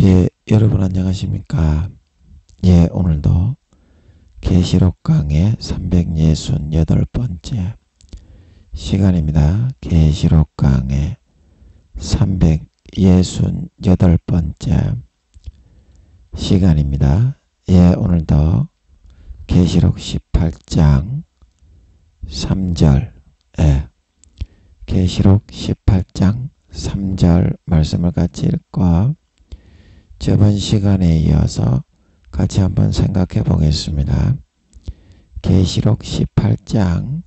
예, 여러분 안녕하십니까? 예, 오늘도 계시록 강의 368번째 시간입니다. 계시록 강의 368번째 시간입니다. 예, 오늘도 계시록 18장 3절 계시록 18장 3절 말씀을 같이 읽고 저번 시간에 이어서 같이 한번 생각해 보겠습니다. 계시록 18장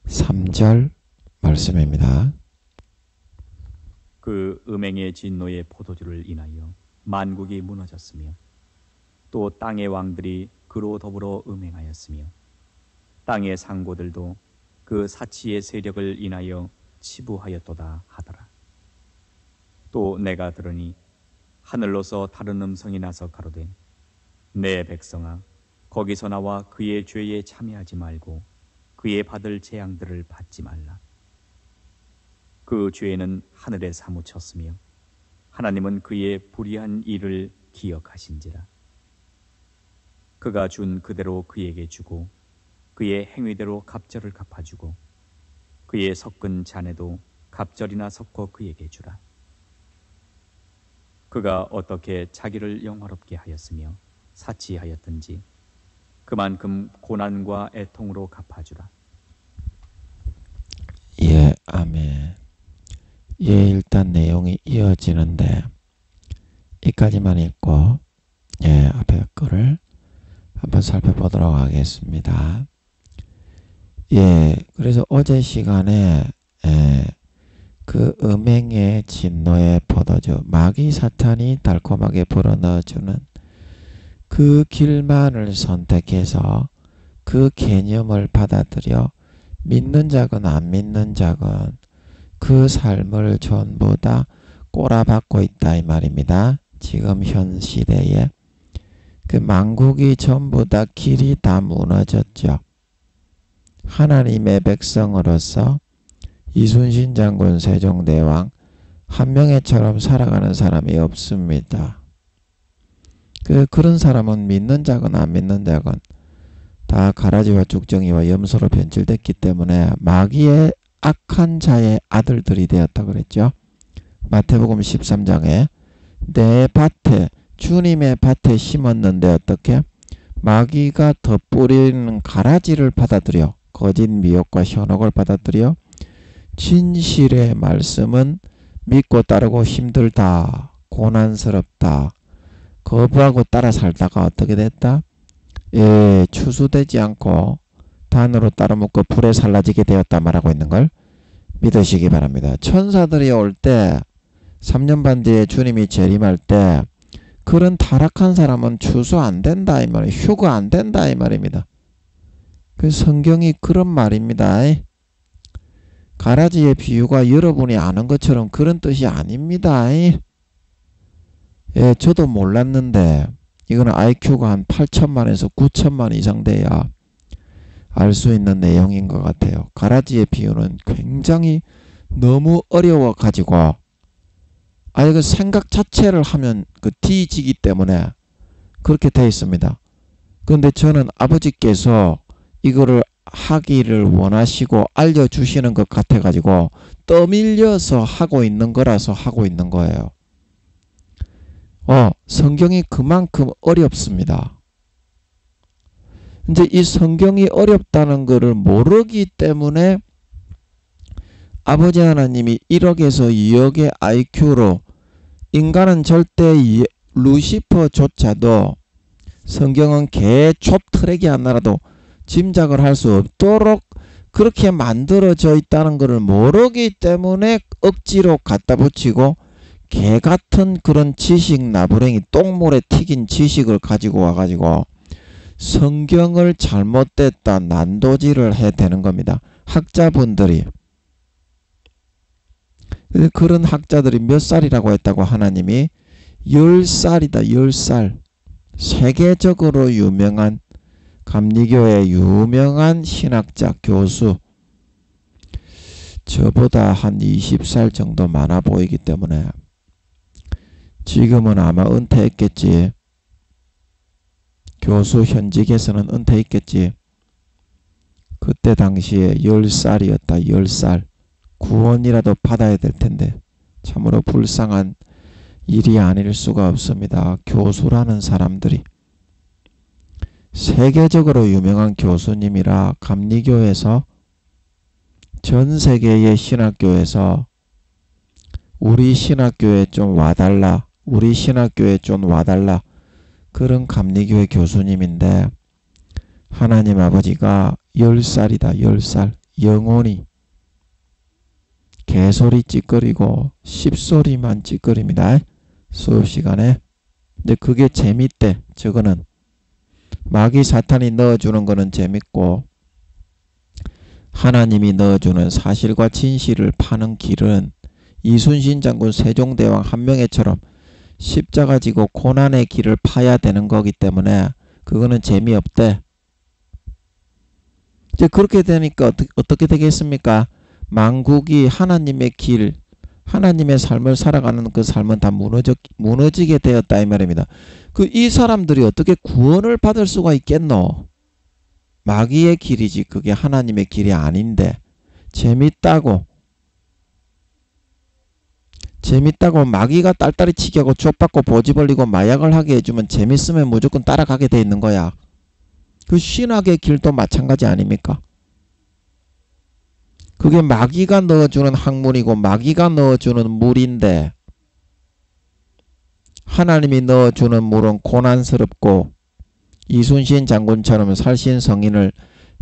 3절 말씀입니다. 그 음행의 진노의 포도주를 인하여 만국이 무너졌으며 또 땅의 왕들이 그로 더불어 음행하였으며 땅의 상고들도 그 사치의 세력을 인하여 치부하였도다 하더라. 또 내가 들으니 하늘로서 다른 음성이 나서 가로되 내 백성아 거기서 나와 그의 죄에 참여하지 말고 그의 받을 재앙들을 받지 말라. 그 죄는 하늘에 사무쳤으며 하나님은 그의 불의한 일을 기억하신지라. 그가 준 그대로 그에게 주고 그의 행위대로 갑절을 갚아주고 그의 섞은 잔에도 갑절이나 섞어 그에게 주라. 그가 어떻게 자기를 영화롭게 하였으며 사치하였든지 그만큼 고난과 애통으로 갚아주라. 예, 아멘. 예, 일단 내용이 이어지는데 이까지만 읽고 앞에 거를 한번 살펴보도록 하겠습니다. 예, 그래서 어제 시간에 그 음행의 진노의 포도주 마귀 사탄이 달콤하게 불어넣어주는 그 길만을 선택해서 그 개념을 받아들여 믿는 자건 안 믿는 자건 그 삶을 전부 다 꼬라박고 있다 이 말입니다. 지금 현 시대에 그 만국이 전부 다 길이 다 무너졌죠. 하나님의 백성으로서 이순신 장군 세종대왕 한 명의처럼 살아가는 사람이 없습니다. 그런 사람은 믿는 자건 안 믿는 자건 다 가라지와 쭉정이와 염소로 변질됐기 때문에 마귀의 악한 자의 아들들이 되었다 그랬죠. 마태복음 13장에 내 밭에 주님의 밭에 심었는데 어떻게 마귀가 덧뿌리는 가라지를 받아들여 거짓 미혹과 현혹을 받아들여 진실의 말씀은 믿고 따르고 힘들다, 고난스럽다, 거부하고 따라 살다가 어떻게 됐다? 예, 추수되지 않고 단으로 따라 먹고 불에 살라지게 되었다 말하고 있는 걸 믿으시기 바랍니다. 천사들이 올 때 3년 반 뒤에 주님이 재림할 때 그런 타락한 사람은 추수 안 된다 이 말이에요. 휴가 안 된다 이 말입니다. 그 성경이 그런 말입니다. 가라지의 비유가 여러분이 아는 것처럼 그런 뜻이 아닙니다. 예, 저도 몰랐는데 이거는 IQ가 한 8천만에서 9천만 이상 돼야 알 수 있는 내용인 것 같아요. 가라지의 비유는 굉장히 너무 어려워 가지고 그 생각 자체를 하면 뒤지기 때문에 그렇게 되어 있습니다. 그런데 저는 아버지께서 이거를 하기를 원하시고 알려주시는 것 같아 가지고 떠밀려서 하고 있는 거라서 하고 있는 거예요. 성경이 그만큼 어렵습니다. 이제 이 성경이 어렵다는 것을 모르기 때문에 아버지 하나님이 1억에서 2억의 IQ로 인간은 절대 루시퍼조차도 성경은 개촌트랙이 하나라도 짐작을 할 수 없도록 그렇게 만들어져 있다는 것을 모르기 때문에 억지로 갖다 붙이고 개같은 그런 지식 나부랭이 똥물에 튀긴 지식을 가지고 와가지고 성경을 잘못됐다 난도질을 해대는 겁니다. 학자분들이 그런 학자들이 몇 살이라고 했다고 하나님이 10살이다 10살 세계적으로 유명한 감리교의 유명한 신학자 교수 저보다 한 20살 정도 많아 보이기 때문에 지금은 아마 은퇴했겠지. 교수 현직에서는 은퇴했겠지. 그때 당시에 10살이었다. 10살. 구원이라도 받아야 될 텐데 참으로 불쌍한 일이 아닐 수가 없습니다. 교수라는 사람들이 세계적으로 유명한 교수님이라 감리교에서 전 세계의 신학교에서 우리 신학교에 좀 와달라, 우리 신학교에 좀 와달라, 그런 감리교의 교수님인데 하나님 아버지가 10살이다. 10살. 영혼이 개소리 찌꺼리고 씹소리만 찌꺼립니다. 수업 시간에. 근데 그게 재밌대. 저거는 마귀 사탄이 넣어주는 거는 재밌고 하나님이 넣어주는 사실과 진실을 파는 길은 이순신 장군 세종대왕 한명회처럼 십자가 지고 고난의 길을 파야 되는 거기 때문에 그거는 재미없대. 이제 그렇게 되니까 어떻게 되겠습니까? 만국이 하나님의 길, 하나님의 삶을 살아가는 그 삶은 다 무너지게 되었다 이 말입니다. 이 사람들이 어떻게 구원을 받을 수가 있겠노? 마귀의 길이지 그게 하나님의 길이 아닌데 재밌다고 마귀가 딸딸이 치게 하고 족받고 보지 벌리고 마약을 하게 해주면 재밌으면 무조건 따라가게 돼 있는 거야. 그 신학의 길도 마찬가지 아닙니까? 그게 마귀가 넣어주는 학문이고 마귀가 넣어주는 물인데 하나님이 넣어주는 물은 고난스럽고 이순신 장군처럼 살신성인을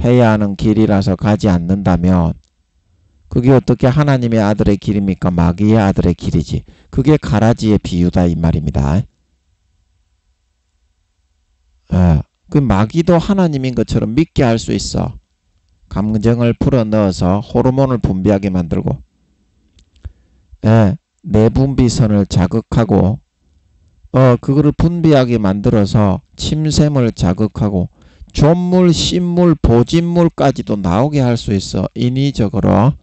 해야 하는 길이라서 가지 않는다면 그게 어떻게 하나님의 아들의 길입니까? 마귀의 아들의 길이지. 그게 가라지의 비유다 이 말입니다. 그 마귀도 하나님인 것처럼 믿게 할 수 있어. 감정을 풀어넣어서 호르몬을 분비하게 만들고 내분비선을 자극하고 그거를 분비하게 만들어서 침샘을 자극하고 존물, 신물, 보진물까지도 나오게 할 수 있어. 인위적으로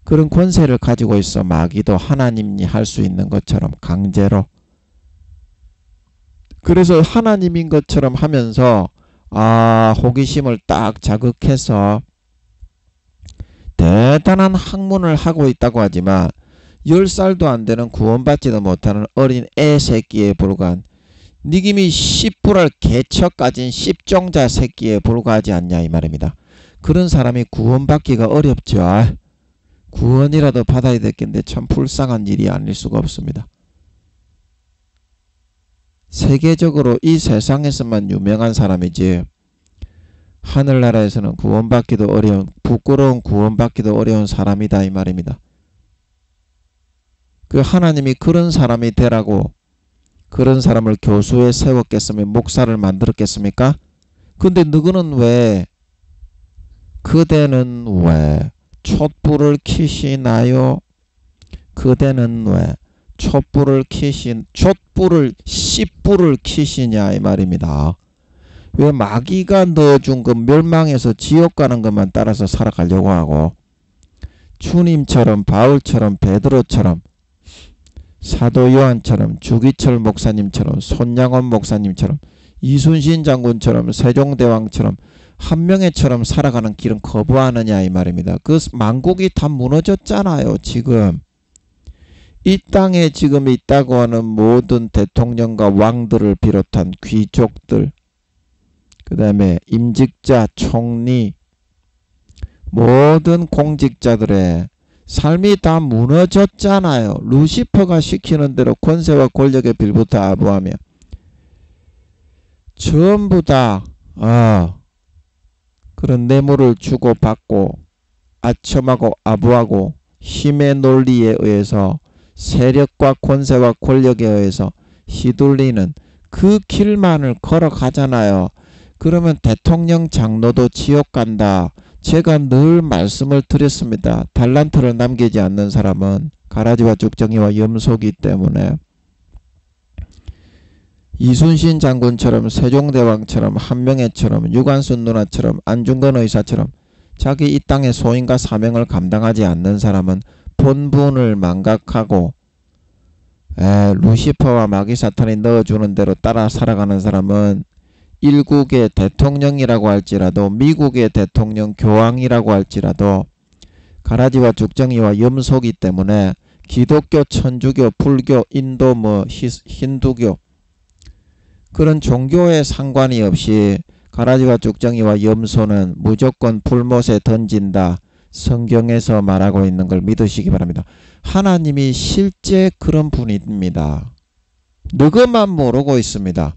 그런 권세를 가지고 있어. 마귀도 하나님이 할 수 있는 것처럼 강제로. 그래서 하나님인 것처럼 하면서 호기심을 딱 자극해서 대단한 학문을 하고 있다고 하지만 10살도 안 되는 구원받지도 못하는 어린 애 새끼에 불과한 니김이 씨뿔알 개척 가진 씹종자 새끼에 불과하지 않냐 이 말입니다. 그런 사람이 구원받기가 어렵죠. 구원이라도 받아야 됐겠는데 참 불쌍한 일이 아닐 수가 없습니다. 세계적으로 이 세상에서만 유명한 사람이지 하늘나라에서는 구원받기도 어려운 부끄러운 구원받기도 어려운 사람이다 이 말입니다. 그 하나님이 그런 사람이 되라고 그런 사람을 교수에 세웠겠으면 목사를 만들었겠습니까? 근데 너는 왜 그대는 왜 촛불을 켜시나요? 그대는 왜 촛불을 씨뿔을 켜시냐 이 말입니다. 왜 마귀가 넣어준 그 멸망에서 지옥 가는 것만 따라서 살아가려고 하고 주님처럼 바울처럼 베드로처럼 사도 요한처럼 주기철 목사님처럼 손양원 목사님처럼 이순신 장군처럼 세종대왕처럼 한명회처럼 살아가는 길은 거부하느냐 이 말입니다. 그 만국이 다 무너졌잖아요. 지금 이 땅에 지금 있다고 하는 모든 대통령과 왕들을 비롯한 귀족들 그 다음에 임직자, 총리 모든 공직자들의 삶이 다 무너졌잖아요. 루시퍼가 시키는 대로 권세와 권력에 빌부터 아부하며 전부 다 그런 뇌물을 주고받고 아첨하고 아부하고 힘의 논리에 의해서 세력과 권세와 권력에 의해서 휘둘리는 그 길만을 걸어가잖아요. 그러면 대통령 장로도 지옥 간다. 제가 늘 말씀을 드렸습니다. 달란트를 남기지 않는 사람은 가라지와 죽정이와 염소기 때문에 이순신 장군처럼 세종대왕처럼 한명회처럼 유관순 누나처럼 안중근 의사처럼 자기 이 땅의 소임과 사명을 감당하지 않는 사람은 본분을 망각하고 루시퍼와 마귀 사탄이 넣어주는 대로 따라 살아가는 사람은 일국의 대통령이라고 할지라도 미국의 대통령 교황이라고 할지라도 가라지와 죽정이와 염소기 때문에 기독교, 천주교, 불교, 인도, 힌두교 그런 종교에 상관이 없이 가라지와 죽정이와 염소는 무조건 불못에 던진다. 성경에서 말하고 있는 걸 믿으시기 바랍니다. 하나님이 실제 그런 분입니다. 너그만 모르고 있습니다.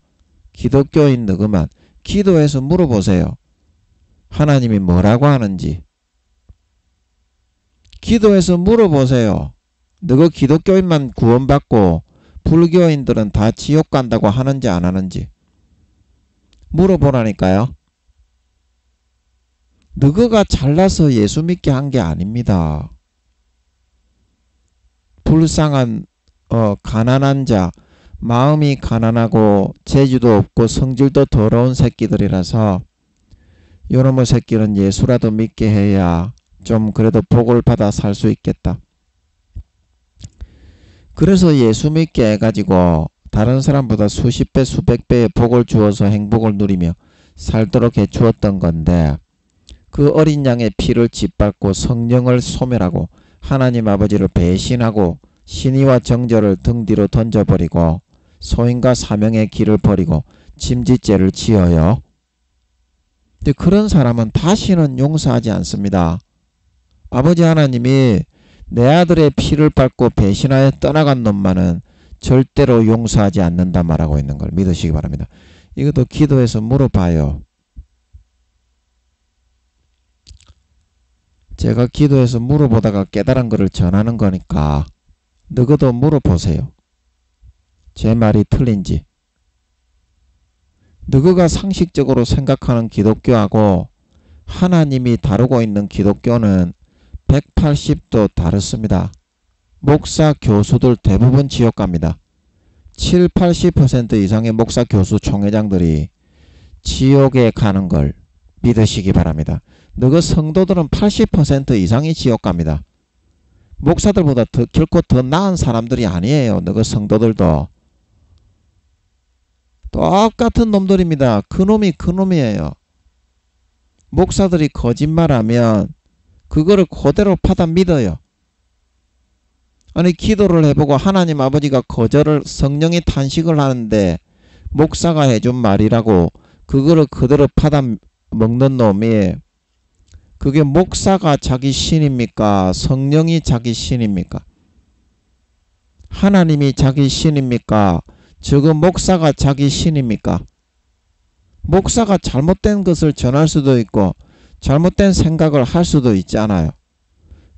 기독교인 너그만. 기도해서 물어보세요. 하나님이 뭐라고 하는지. 기도해서 물어보세요. 너가 기독교인만 구원받고 불교인들은 다 지옥 간다고 하는지 안 하는지 물어보라니까요. 너가 잘나서 예수 믿게 한 게 아닙니다. 불쌍한 가난한 자, 마음이 가난하고 재주도 없고 성질도 더러운 새끼들이라서 요놈의 새끼는 예수라도 믿게 해야 좀 그래도 복을 받아 살 수 있겠다. 그래서 예수 믿게 해가지고 다른 사람보다 수십 배 수백 배의 복을 주어서 행복을 누리며 살도록 해주었던 건데 그 어린 양의 피를 짓밟고 성령을 소멸하고 하나님 아버지를 배신하고 신의와 정절을 등 뒤로 던져버리고 소인과 사명의 길을 버리고 짐짓죄를 지어요. 근데 그런 사람은 다시는 용서하지 않습니다. 아버지 하나님이 내 아들의 피를 밟고 배신하여 떠나간 놈만은 절대로 용서하지 않는다 말하고 있는 걸 믿으시기 바랍니다. 이것도 기도해서 물어봐요. 제가 기도해서 물어보다가 깨달은 것을 전하는 거니까 너희도 물어보세요. 제 말이 틀린지. 너희가 상식적으로 생각하는 기독교하고 하나님이 다루고 있는 기독교는 180도 다릅니다. 목사, 교수들 대부분 지옥 갑니다. 7, 80% 이상의 목사, 교수, 총회장들이 지옥에 가는 걸 믿으시기 바랍니다. 너희 성도들은 80% 이상이 지옥 갑니다. 목사들보다 결코 더 나은 사람들이 아니에요. 너희 성도들도. 똑같은 놈들입니다. 그놈이 그놈이에요. 목사들이 거짓말하면 그거를 그대로 받아 믿어요. 아니 기도를 해보고 하나님 아버지가 거절을 성령이 탄식을 하는데 목사가 해준 말이라고 그거를 그대로 받아 먹는 놈이 그게 목사가 자기 신입니까? 성령이 자기 신입니까? 하나님이 자기 신입니까? 저거 목사가 자기 신입니까? 목사가 잘못된 것을 전할 수도 있고 잘못된 생각을 할 수도 있잖아요.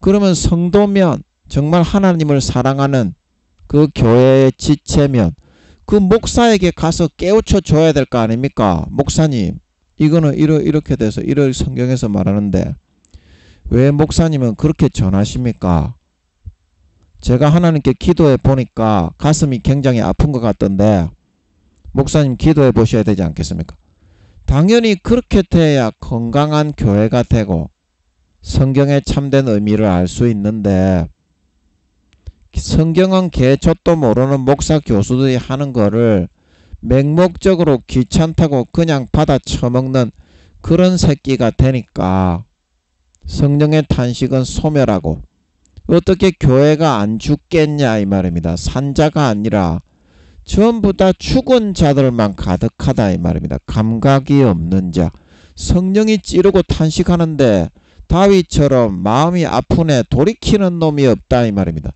그러면 성도면 정말 하나님을 사랑하는 그 교회의 지체면 그 목사에게 가서 깨우쳐 줘야 될 거 아닙니까? 목사님 이거는 이렇게 돼서 이럴 성경에서 말하는데 왜 목사님은 그렇게 전하십니까? 제가 하나님께 기도해 보니까 가슴이 굉장히 아픈 것 같던데 목사님 기도해 보셔야 되지 않겠습니까? 당연히 그렇게 돼야 건강한 교회가 되고 성경의 참된 의미를 알 수 있는데 성경은 개초도 모르는 목사 교수들이 하는 거를 맹목적으로 귀찮다고 그냥 받아 처먹는 그런 새끼가 되니까 성령의 탄식은 소멸하고 어떻게 교회가 안 죽겠냐 이 말입니다. 산자가 아니라 전부 다 죽은 자들만 가득하다 이 말입니다. 감각이 없는 자. 성령이 찌르고 탄식하는데 다윗처럼 마음이 아프네 돌이키는 놈이 없다 이 말입니다.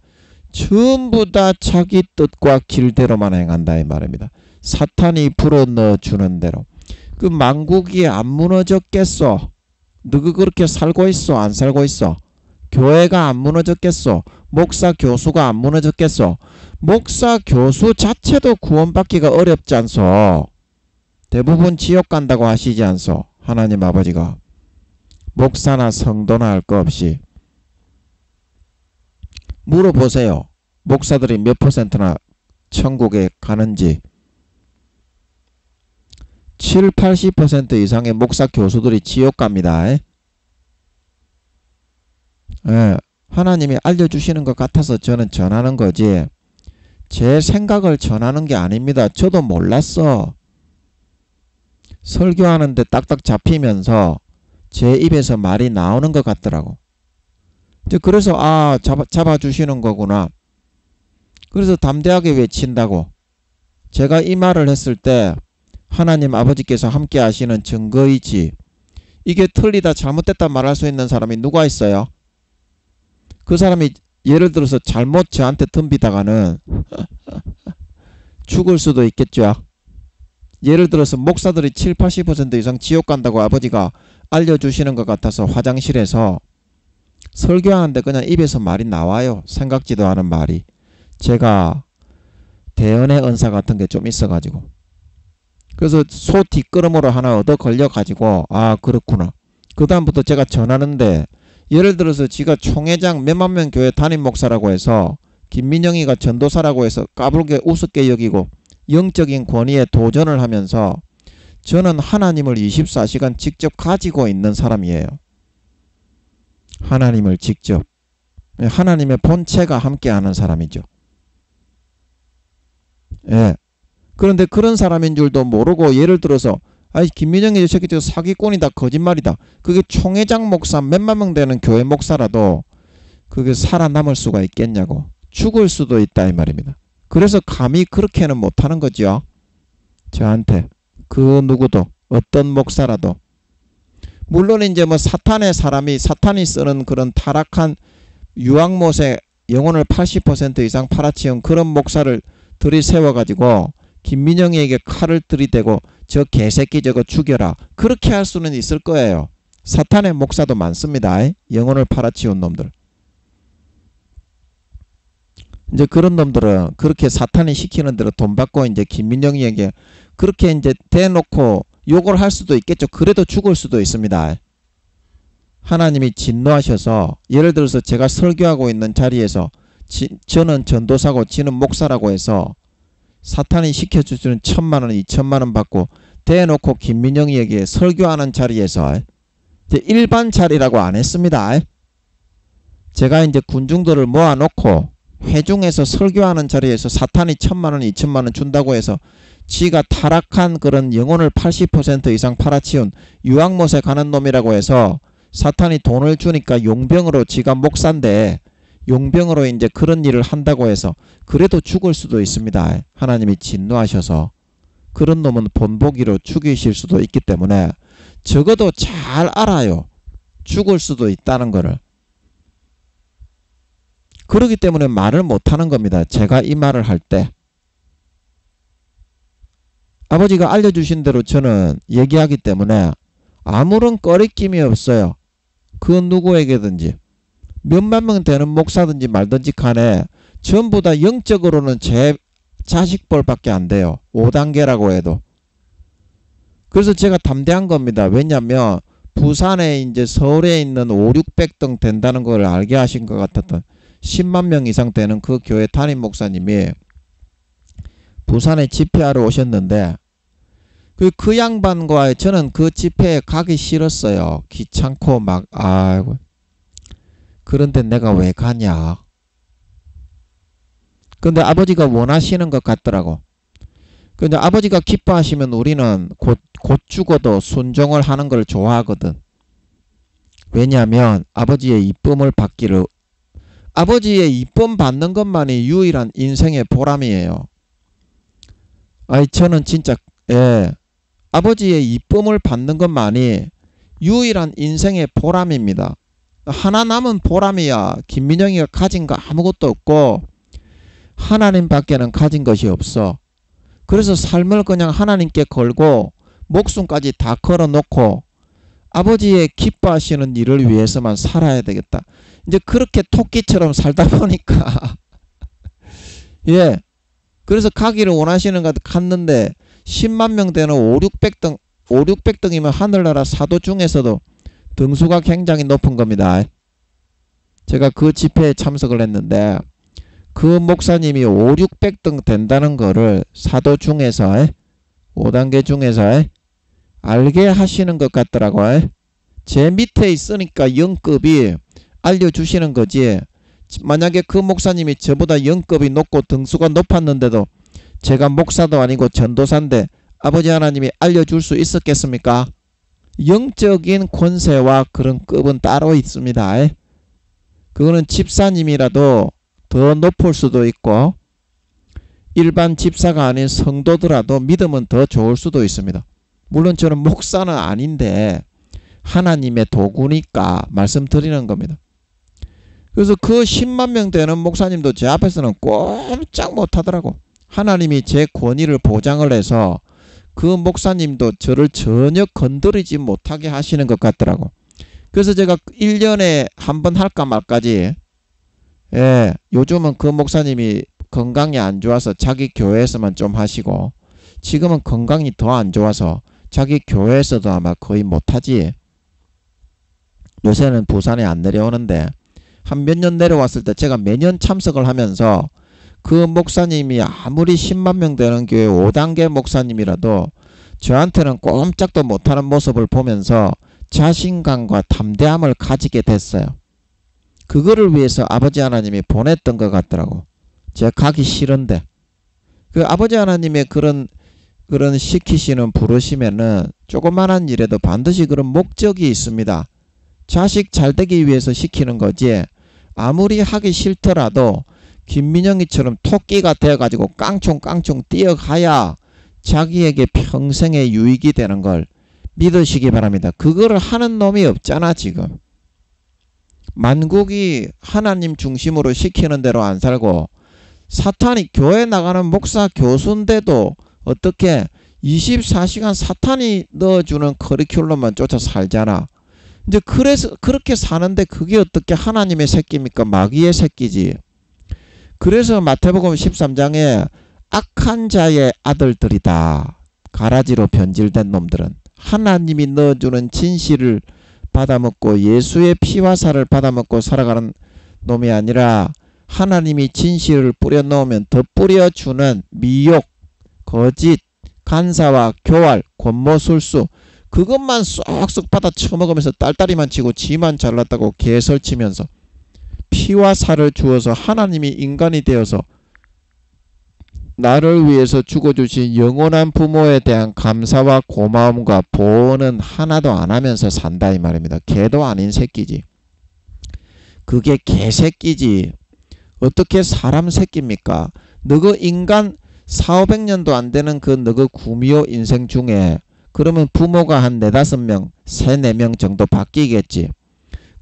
전부 다 자기 뜻과 길대로만 행한다 이 말입니다. 사탄이 불어넣어 주는 대로. 그 만국이 안 무너졌겠어? 너가 그렇게 살고 있어? 안 살고 있어? 교회가 안 무너졌겠어? 목사 교수가 안 무너졌겠어? 목사 교수 자체도 구원받기가 어렵지 않소? 대부분 지옥 간다고 하시지 않소? 하나님 아버지가. 목사나 성도나 할 거 없이. 물어보세요. 목사들이 몇 %나 천국에 가는지. 7, 80% 이상의 목사 교수들이 지옥 갑니다. 하나님이 알려주시는 것 같아서 저는 전하는 거지 제 생각을 전하는 게 아닙니다. 저도 몰랐어. 설교하는데 딱딱 잡히면서 제 입에서 말이 나오는 것 같더라고. 이제 그래서 잡아주시는 거구나. 그래서 담대하게 외친다고. 제가 이 말을 했을 때 하나님 아버지께서 함께 하시는 증거이지. 이게 틀리다 잘못됐다 말할 수 있는 사람이 누가 있어요? 그 사람이 예를 들어서 잘못 저한테 덤비다가는 죽을 수도 있겠죠. 예를 들어서 목사들이 7, 80% 이상 지옥 간다고 아버지가 알려주시는 것 같아서 화장실에서 설교하는데 그냥 입에서 말이 나와요. 생각지도 않은 말이. 제가 대언의 은사 같은 게 좀 있어가지고. 그래서 소 뒷걸음으로 하나 얻어 걸려가지고 그렇구나. 그 다음부터 제가 전하는데 예를 들어서 지가 총회장 몇만 명 교회 담임 목사라고 해서 김민영이가 전도사라고 해서 까불게 우습게 여기고 영적인 권위에 도전을 하면서 저는 하나님을 24시간 직접 가지고 있는 사람이에요. 하나님을 직접. 하나님의 본체가 함께하는 사람이죠. 예. 그런데 그런 사람인 줄도 모르고 예를 들어서 김민영이 이 새끼 사기꾼이다 거짓말이다. 그게 총회장 목사 몇만 명 되는 교회 목사라도 그게 살아남을 수가 있겠냐고. 죽을 수도 있다 이 말입니다. 그래서 감히 그렇게는 못하는 거죠. 저한테 그 누구도 어떤 목사라도. 물론 이제 뭐 사탄이 쓰는 그런 타락한 유황못에 영혼을 80% 이상 팔아치운 그런 목사를 들이세워가지고 김민영이에게 칼을 들이대고 저 개새끼 저거 죽여라. 그렇게 할 수는 있을 거예요. 사탄의 목사도 많습니다. 영혼을 팔아치운 놈들. 이제 그런 놈들은 그렇게 사탄이 시키는 대로 돈 받고 이제 김민영이에게 그렇게 이제 대놓고 욕을 할 수도 있겠죠. 그래도 죽을 수도 있습니다. 하나님이 진노하셔서 예를 들어서 제가 설교하고 있는 자리에서 저는 전도사고 지는 목사라고 해서 사탄이 시켜주는 1,000만원 2,000만원 받고 대놓고 김민영이에게 설교하는 자리에서 일반 자리라고 안 했습니다. 제가 이제 군중들을 모아놓고 회중에서 설교하는 자리에서 사탄이 1,000만원 2,000만원 준다고 해서 지가 타락한 그런 영혼을 80% 이상 팔아치운 유황못에 가는 놈이라고 해서 사탄이 돈을 주니까 용병으로 지가 목사인데 용병으로 이제 그런 일을 한다고 해서 그래도 죽을 수도 있습니다. 하나님이 진노하셔서 그런 놈은 본보기로 죽이실 수도 있기 때문에 적어도 잘 알아요. 죽을 수도 있다는 거를. 그렇기 때문에 말을 못하는 겁니다. 제가 이 말을 할 때. 아버지가 알려주신 대로 저는 얘기하기 때문에 아무런 꺼리낌이 없어요. 그 누구에게든지. 몇만 명 되는 목사든지 말든지 간에 전부 다 영적으로는 제 자식뻘밖에 안 돼요. 5단계라고 해도. 그래서 제가 담대한 겁니다. 왜냐하면 부산에 이제 서울에 있는 5, 600등 된다는 걸 알게 하신 것 같았던 10만 명 이상 되는 그 교회 담임 목사님이 부산에 집회하러 오셨는데 그 양반과 저는 그 집회에 가기 싫었어요. 귀찮고 막 아이고. 그런데 내가 왜 가냐. 근데 아버지가 원하시는 것 같더라고. 근데 아버지가 기뻐하시면 우리는 곧 죽어도 순종을 하는 걸 좋아하거든. 왜냐하면 아버지의 이쁨을 받기를 아버지의 이쁨 받는 것만이 유일한 인생의 보람이에요. 저는 진짜 아버지의 이쁨을 받는 것만이 유일한 인생의 보람입니다. 하나 남은 보람이야. 김민영이가 가진 거 아무것도 없고 하나님밖에는 가진 것이 없어. 그래서 삶을 그냥 하나님께 걸고 목숨까지 다 걸어놓고 아버지의 기뻐하시는 일을 위해서만 살아야 되겠다. 이제 그렇게 토끼처럼 살다 보니까 그래서 가기를 원하시는 것 갔는데 10만 명 되는 5, 600등이면 하늘나라 사도 중에서도 등수가 굉장히 높은 겁니다. 제가 그 집회에 참석을 했는데 그 목사님이 5, 600등 된다는 거를 사도 중에서 5단계 중에서 알게 하시는 것 같더라고요. 제 밑에 있으니까 영급이 알려주시는 거지 만약에 그 목사님이 저보다 영급이 높고 등수가 높았는데도 제가 목사도 아니고 전도사인데 아버지 하나님이 알려줄 수 있었겠습니까? 영적인 권세와 그런 급은 따로 있습니다. 그거는 집사님이라도 더 높을 수도 있고 일반 집사가 아닌 성도더라도 믿으면 더 좋을 수도 있습니다. 물론 저는 목사는 아닌데 하나님의 도구니까 말씀드리는 겁니다. 그래서 그 10만 명 되는 목사님도 제 앞에서는 꼼짝 못하더라고. 하나님이 제 권위를 보장을 해서 그 목사님도 저를 전혀 건드리지 못하게 하시는 것 같더라고. 그래서 제가 1년에 한 번 할까 말까지 요즘은 그 목사님이 건강이 안 좋아서 자기 교회에서만 좀 하시고 지금은 건강이 더 안 좋아서 자기 교회에서도 아마 거의 못하지. 요새는 부산에 안 내려오는데 한 몇 년 내려왔을 때 제가 매년 참석을 하면서 그 목사님이 아무리 10만 명 되는 교회 5단계 목사님이라도 저한테는 꼼짝도 못하는 모습을 보면서 자신감과 담대함을 가지게 됐어요. 그거를 위해서 아버지 하나님이 보냈던 것 같더라고. 제가 가기 싫은데 그 아버지 하나님의 그런 시키시는 부르시면은 조그만한 일에도 반드시 그런 목적이 있습니다. 자식 잘되기 위해서 시키는 거지 아무리 하기 싫더라도 김민영이처럼 토끼가 되어가지고 깡총깡총 뛰어가야 자기에게 평생의 유익이 되는 걸 믿으시기 바랍니다. 그거를 하는 놈이 없잖아 지금. 만국이 하나님 중심으로 시키는 대로 안 살고 사탄이 교회 나가는 목사 교수인데도 어떻게 24시간 사탄이 넣어주는 커리큘럼만 쫓아 살잖아. 이제 그래서 그렇게 사는데 그게 어떻게 하나님의 새끼입니까? 마귀의 새끼지. 그래서 마태복음 13장에 악한 자의 아들들이다. 가라지로 변질된 놈들은 하나님이 넣어주는 진실을 받아먹고 예수의 피와 살을 받아먹고 살아가는 놈이 아니라 하나님이 진실을 뿌려넣으면 더 뿌려주는 미혹, 거짓, 간사와 교활, 권모술수 그것만 쏙쏙 받아 처먹으면서 딸딸이만 치고 지만 잘났다고 개설치면서 피와 살을 주어서 하나님이 인간이 되어서 나를 위해서 죽어주신 영원한 부모에 대한 감사와 고마움과 보호는 하나도 안 하면서 산다 이 말입니다. 개도 아닌 새끼지. 그게 개새끼지. 어떻게 사람 새끼입니까? 너그 인간 4,500년도 안 되는 그 너그 구미호 인생 중에 그러면 부모가 한 4, 5명, 3, 4명 정도 바뀌겠지.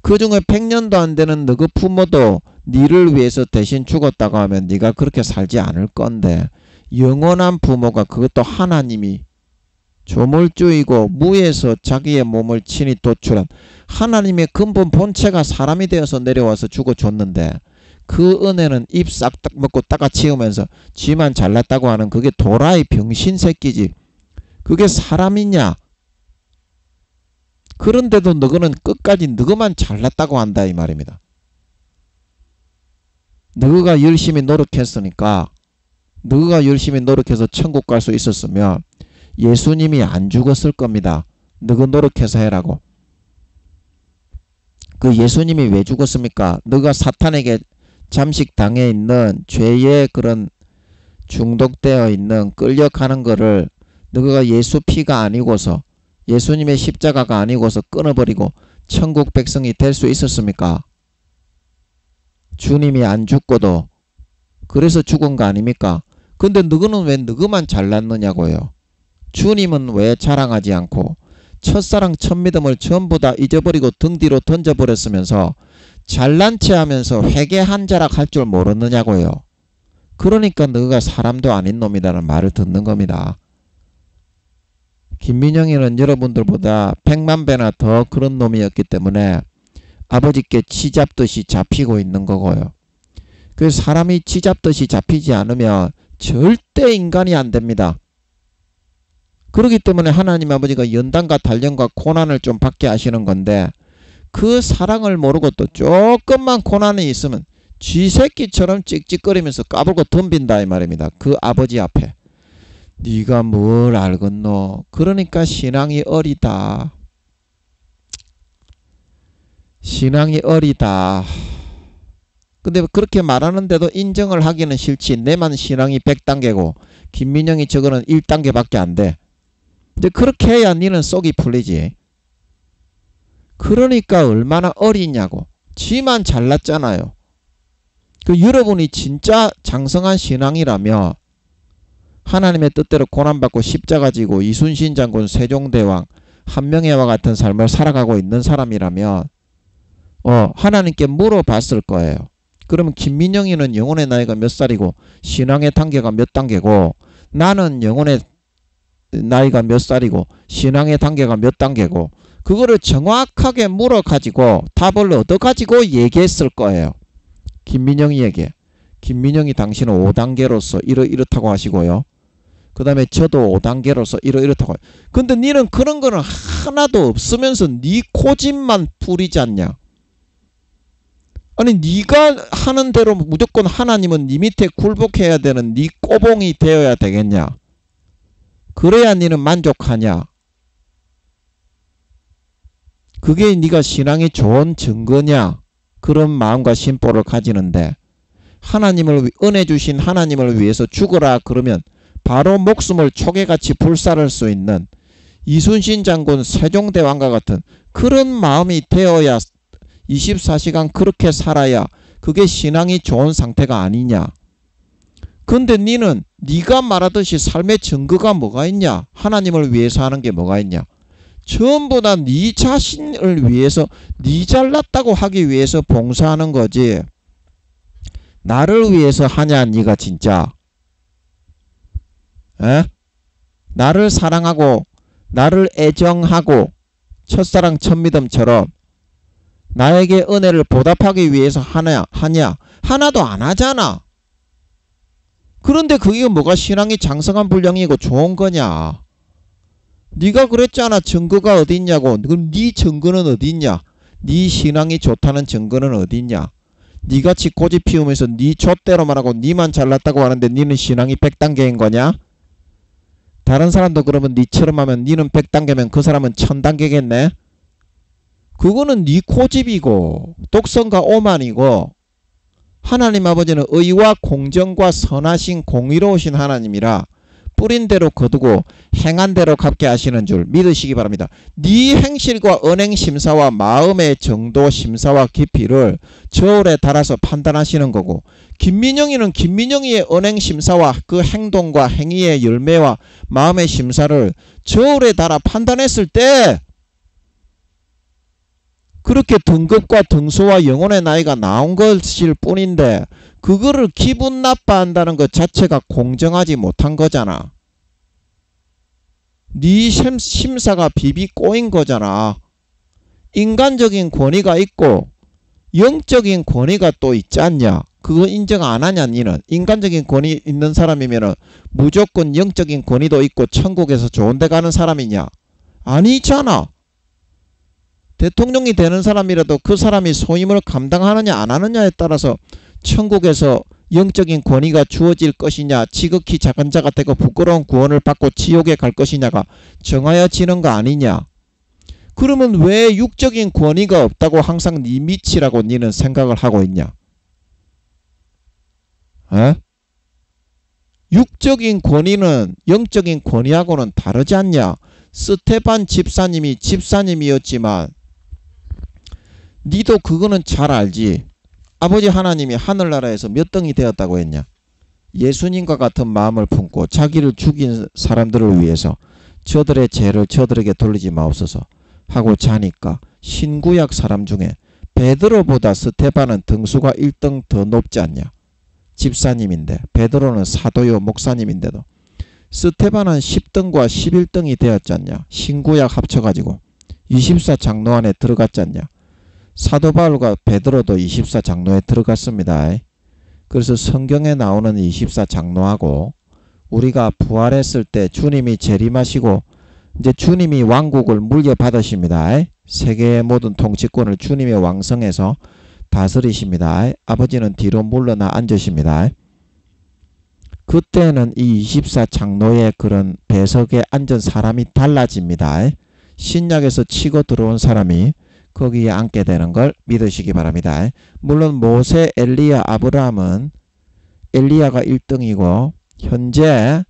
그 중에 100년도 안 되는 너그 부모도 니를 위해서 대신 죽었다고 하면 네가 그렇게 살지 않을 건데 영원한 부모가 그것도 하나님이 조물주이고 무에서 자기의 몸을 친히 도출한 하나님의 근본 본체가 사람이 되어서 내려와서 죽어줬는데 그 은혜는 입 싹 먹고 닦아치우면서 지만 잘났다고 하는 그게 도라이 병신 새끼지. 그게 사람이냐? 그런데도 너거는 끝까지 너거만 잘났다고 한다 이 말입니다. 너가 열심히 노력했으니까 너가 열심히 노력해서 천국 갈 수 있었으면 예수님이 안 죽었을 겁니다. 너가 노력해서 해라고. 그 예수님이 왜 죽었습니까? 너가 사탄에게 잠식당해 있는 죄의 그런 중독되어 있는 끌려가는 거를 너가 예수 피가 아니고서 예수님의 십자가가 아니고서 끊어버리고 천국 백성이 될 수 있었습니까? 주님이 안 죽고도 그래서 죽은 거 아닙니까? 근데 너는 왜 너만 잘났느냐고요. 주님은 왜 자랑하지 않고 첫사랑 첫믿음을 전부 다 잊어버리고 등 뒤로 던져버렸으면서 잘난 체 하면서 회개한 자락 할 줄 모르느냐고요. 그러니까 너가 사람도 아닌 놈이라는 말을 듣는 겁니다. 김민영이는 여러분들보다 100만 배나 더 그런 놈이었기 때문에 아버지께 쥐잡듯이 잡히고 있는 거고요. 그 사람이 쥐잡듯이 잡히지 않으면 절대 인간이 안 됩니다. 그렇기 때문에 하나님 아버지가 연단과 단련과 고난을 좀 받게 하시는 건데 그 사랑을 모르고 또 조금만 고난이 있으면 쥐새끼처럼 찍찍거리면서 까불고 덤빈다 이 말입니다. 그 아버지 앞에. 네가 뭘 알겠노? 그러니까 신앙이 어리다. 신앙이 어리다. 근데 그렇게 말하는데도 인정을 하기는 싫지. 내만 신앙이 100단계고 김민영이 저거는 1단계밖에 안 돼. 근데 그렇게 해야 니는 속이 풀리지. 그러니까 얼마나 어리냐고. 지만 잘났잖아요. 그 여러분이 진짜 장성한 신앙이라며 하나님의 뜻대로 고난받고 십자가 지고 이순신 장군 세종대왕 한명회와 같은 삶을 살아가고 있는 사람이라면 하나님께 물어봤을 거예요. 그러면 김민영이는 영혼의 나이가 몇 살이고 신앙의 단계가 몇 단계고 나는 영혼의 나이가 몇 살이고 신앙의 단계가 몇 단계고 그거를 정확하게 물어가지고 답을 얻어가지고 얘기했을 거예요. 김민영이에게. 김민영이 당신은 5단계로서 이렇다고 하시고요. 그 다음에 저도 5단계로서 이렇다고. 근데 니는 그런 거는 하나도 없으면서 니 고집만 부리지 않냐. 아니 니가 하는 대로 무조건 하나님은 니 밑에 굴복해야 되는 니 꼬봉이 되어야 되겠냐. 그래야 니는 만족하냐. 그게 니가 신앙이 좋은 증거냐. 그런 마음과 심보를 가지는데 하나님을 은혜 주신 하나님을 위해서 죽어라 그러면 바로 목숨을 초계같이 불살을 수 있는 이순신 장군 세종대왕과 같은 그런 마음이 되어야 24시간 그렇게 살아야 그게 신앙이 좋은 상태가 아니냐. 근데 니는 니가 말하듯이 삶의 증거가 뭐가 있냐. 하나님을 위해서 하는 게 뭐가 있냐. 전부 다 니 자신을 위해서 니 잘났다고 하기 위해서 봉사하는 거지. 나를 위해서 하냐 니가 진짜. 에? 나를 사랑하고 나를 애정하고 첫사랑 첫믿음처럼 나에게 은혜를 보답하기 위해서 하냐? 하나도 안 하잖아. 그런데 그게 뭐가 신앙이 장성한 분량이고 좋은 거냐. 네가 그랬잖아. 증거가 어디 있냐고. 그럼 네 증거는 어디 있냐. 네 신앙이 좋다는 증거는 어디 있냐. 네같이 고집 피우면서 네 좆대로만 하고 네만 잘났다고 하는데 네는 신앙이 100단계인 거냐. 다른 사람도 그러면 니처럼 하면 니는 100단계면 그 사람은 1000단계겠네. 그거는 니 고집이고 독선과 오만이고 하나님 아버지는 의와 공정과 선하신 공의로우신 하나님이라 뿌린 대로 거두고 행한 대로 갚게 하시는 줄 믿으시기 바랍니다. 네 행실과 언행심사와 마음의 정도 심사와 깊이를 저울에 달아서 판단하시는 거고 김민영이는 김민영이의 언행심사와 그 행동과 행위의 열매와 마음의 심사를 저울에 달아 판단했을 때 그렇게 등급과 등수와 영혼의 나이가 나온 것일 뿐인데 그거를 기분 나빠한다는 것 자체가 공정하지 못한 거잖아. 네 심사가 비비 꼬인 거잖아. 인간적인 권위가 있고 영적인 권위가 또 있지 않냐. 그거 인정 안 하냐 니는. 인간적인 권위 있는 사람이면 무조건 영적인 권위도 있고 천국에서 좋은 데 가는 사람이냐. 아니잖아. 대통령이 되는 사람이라도 그 사람이 소임을 감당하느냐 안 하느냐에 따라서 천국에서 영적인 권위가 주어질 것이냐 지극히 작은 자가 되고 부끄러운 구원을 받고 지옥에 갈 것이냐가 정하여지는 거 아니냐. 그러면 왜 육적인 권위가 없다고 항상 네 밑이라고 니는 생각을 하고 있냐. 에? 육적인 권위는 영적인 권위하고는 다르지 않냐. 스테반 집사님이 집사님이었지만 니도 그거는 잘 알지. 아버지 하나님이 하늘나라에서 몇 등이 되었다고 했냐. 예수님과 같은 마음을 품고 자기를 죽인 사람들을 위해서 저들의 죄를 저들에게 돌리지 마옵소서 하고 자니까 신구약 사람 중에 베드로보다 스테반은 등수가 1등 더 높지 않냐. 집사님인데 베드로는 사도요 목사님인데도 스테반은 10등과 11등이 되었지 않냐. 신구약 합쳐가지고 24장로 안에 들어갔지 않냐. 사도 바울과 베드로도 24장로에 들어갔습니다. 그래서 성경에 나오는 24장로하고 우리가 부활했을 때 주님이 재림하시고 이제 주님이 왕국을 물려받으십니다. 세계의 모든 통치권을 주님의 왕성에서 다스리십니다. 아버지는 뒤로 물러나 앉으십니다. 그때는 이 24장로의 그런 배석에 앉은 사람이 달라집니다. 신약에서 치고 들어온 사람이 거기에 앉게 되는 걸 믿으시기 바랍니다. 물론 모세, 엘리야, 아브라함은 엘리야가 1등이고 현재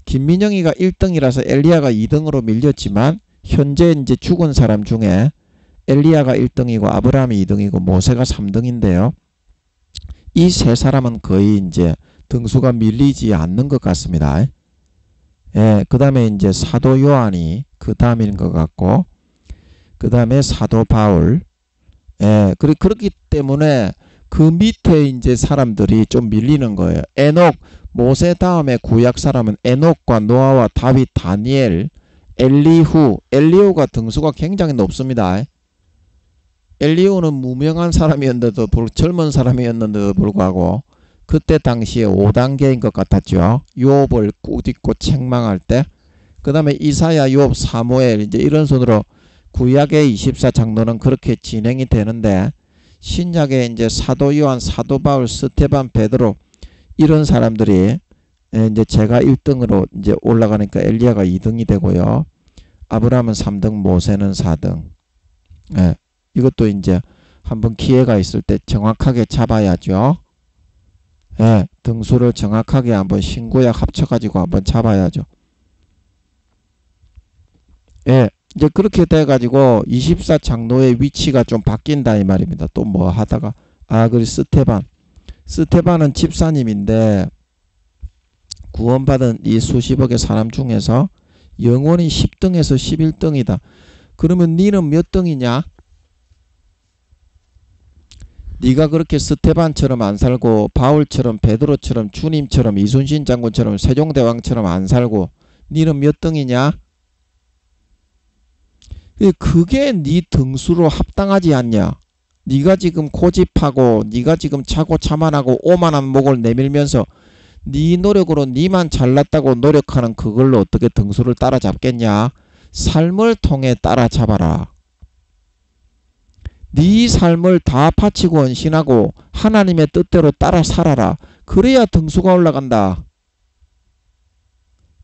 김민영이가 1등이라서 엘리야가 2등으로 밀렸지만 현재 이제 죽은 사람 중에 엘리야가 1등이고 아브라함이 2등이고 모세가 3등인데요. 이 세 사람은 거의 이제 등수가 밀리지 않는 것 같습니다. 예, 그 다음에 이제 사도 요한이 그 다음인 것 같고, 그 다음에 사도 바울. 예, 그렇기 때문에 그 밑에 이제 사람들이 좀 밀리는 거예요. 에녹, 모세 다음에 구약 사람은 에녹과 노아와 다윗, 다니엘, 엘리후가 등수가 굉장히 높습니다. 엘리후는 무명한 사람이었는데도 젊은 사람이었는데도 불구하고 그때 당시에 5단계인 것 같았죠. 욥을 꾸짖고 책망할 때. 그 다음에 이사야, 욥, 사무엘 이제 이런 순으로 구약의 24장로는 그렇게 진행이 되는데 신약에 이제 사도 요한, 사도 바울, 스테반, 베드로 이런 사람들이 이제 제가 1등으로 이제 올라가니까 엘리야가 2등이 되고요. 아브라함은 3등, 모세는 4등. 예, 이것도 이제 한번 기회가 있을 때 정확하게 잡아야죠. 예, 등수를 정확하게 한번 신구약 합쳐가지고 한번 잡아야죠. 예, 이제 그렇게 돼가지고 24장로의 위치가 좀 바뀐다 이 말입니다. 또 뭐 하다가 그리고 스테반은 집사님인데 구원받은 이 수십억의 사람 중에서 영원히 10등에서 11등이다. 그러면 니는 몇 등이냐? 네가 그렇게 스테반처럼 안 살고 바울처럼 베드로처럼 주님처럼 이순신 장군처럼 세종대왕처럼 안 살고 니는 몇 등이냐? 그게 네 등수로 합당하지 않냐? 네가 지금 고집하고 네가 지금 차고 차만하고 오만한 목을 내밀면서 네 노력으로 네만 잘났다고 노력하는 그걸로 어떻게 등수를 따라잡겠냐? 삶을 통해 따라잡아라. 네 삶을 다 바치고 헌신하고 하나님의 뜻대로 따라 살아라. 그래야 등수가 올라간다.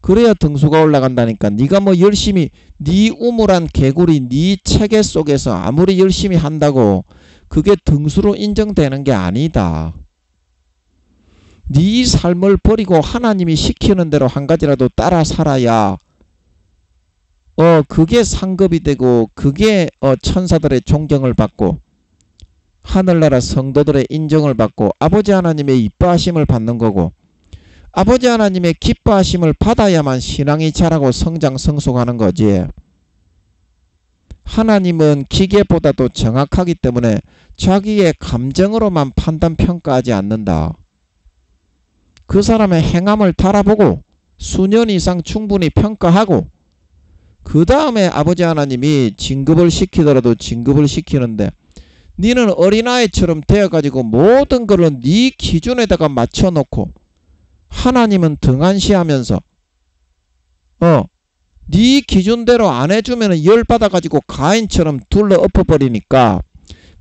그래야 등수가 올라간다니까. 네가 뭐 열심히 네 우물한 개구리 네 체계 속에서 아무리 열심히 한다고 그게 등수로 인정되는 게 아니다. 네 삶을 버리고 하나님이 시키는 대로 한 가지라도 따라 살아야 그게 상급이 되고 그게 천사들의 존경을 받고 하늘나라 성도들의 인정을 받고 아버지 하나님의 이뻐하심을 받는 거고 아버지 하나님의 기뻐하심을 받아야만 신앙이 자라고 성장 성숙하는 거지. 하나님은 기계보다도 정확하기 때문에 자기의 감정으로만 판단 평가하지 않는다. 그 사람의 행함을 달아보고 수년 이상 충분히 평가하고 그 다음에 아버지 하나님이 진급을 시키더라도 진급을 시키는데 니는 어린아이처럼 되어가지고 모든 것을 네 기준에다가 맞춰놓고 하나님은 등한시하면서 네 기준대로 안 해주면 열받아가지고 가인처럼 둘러 엎어버리니까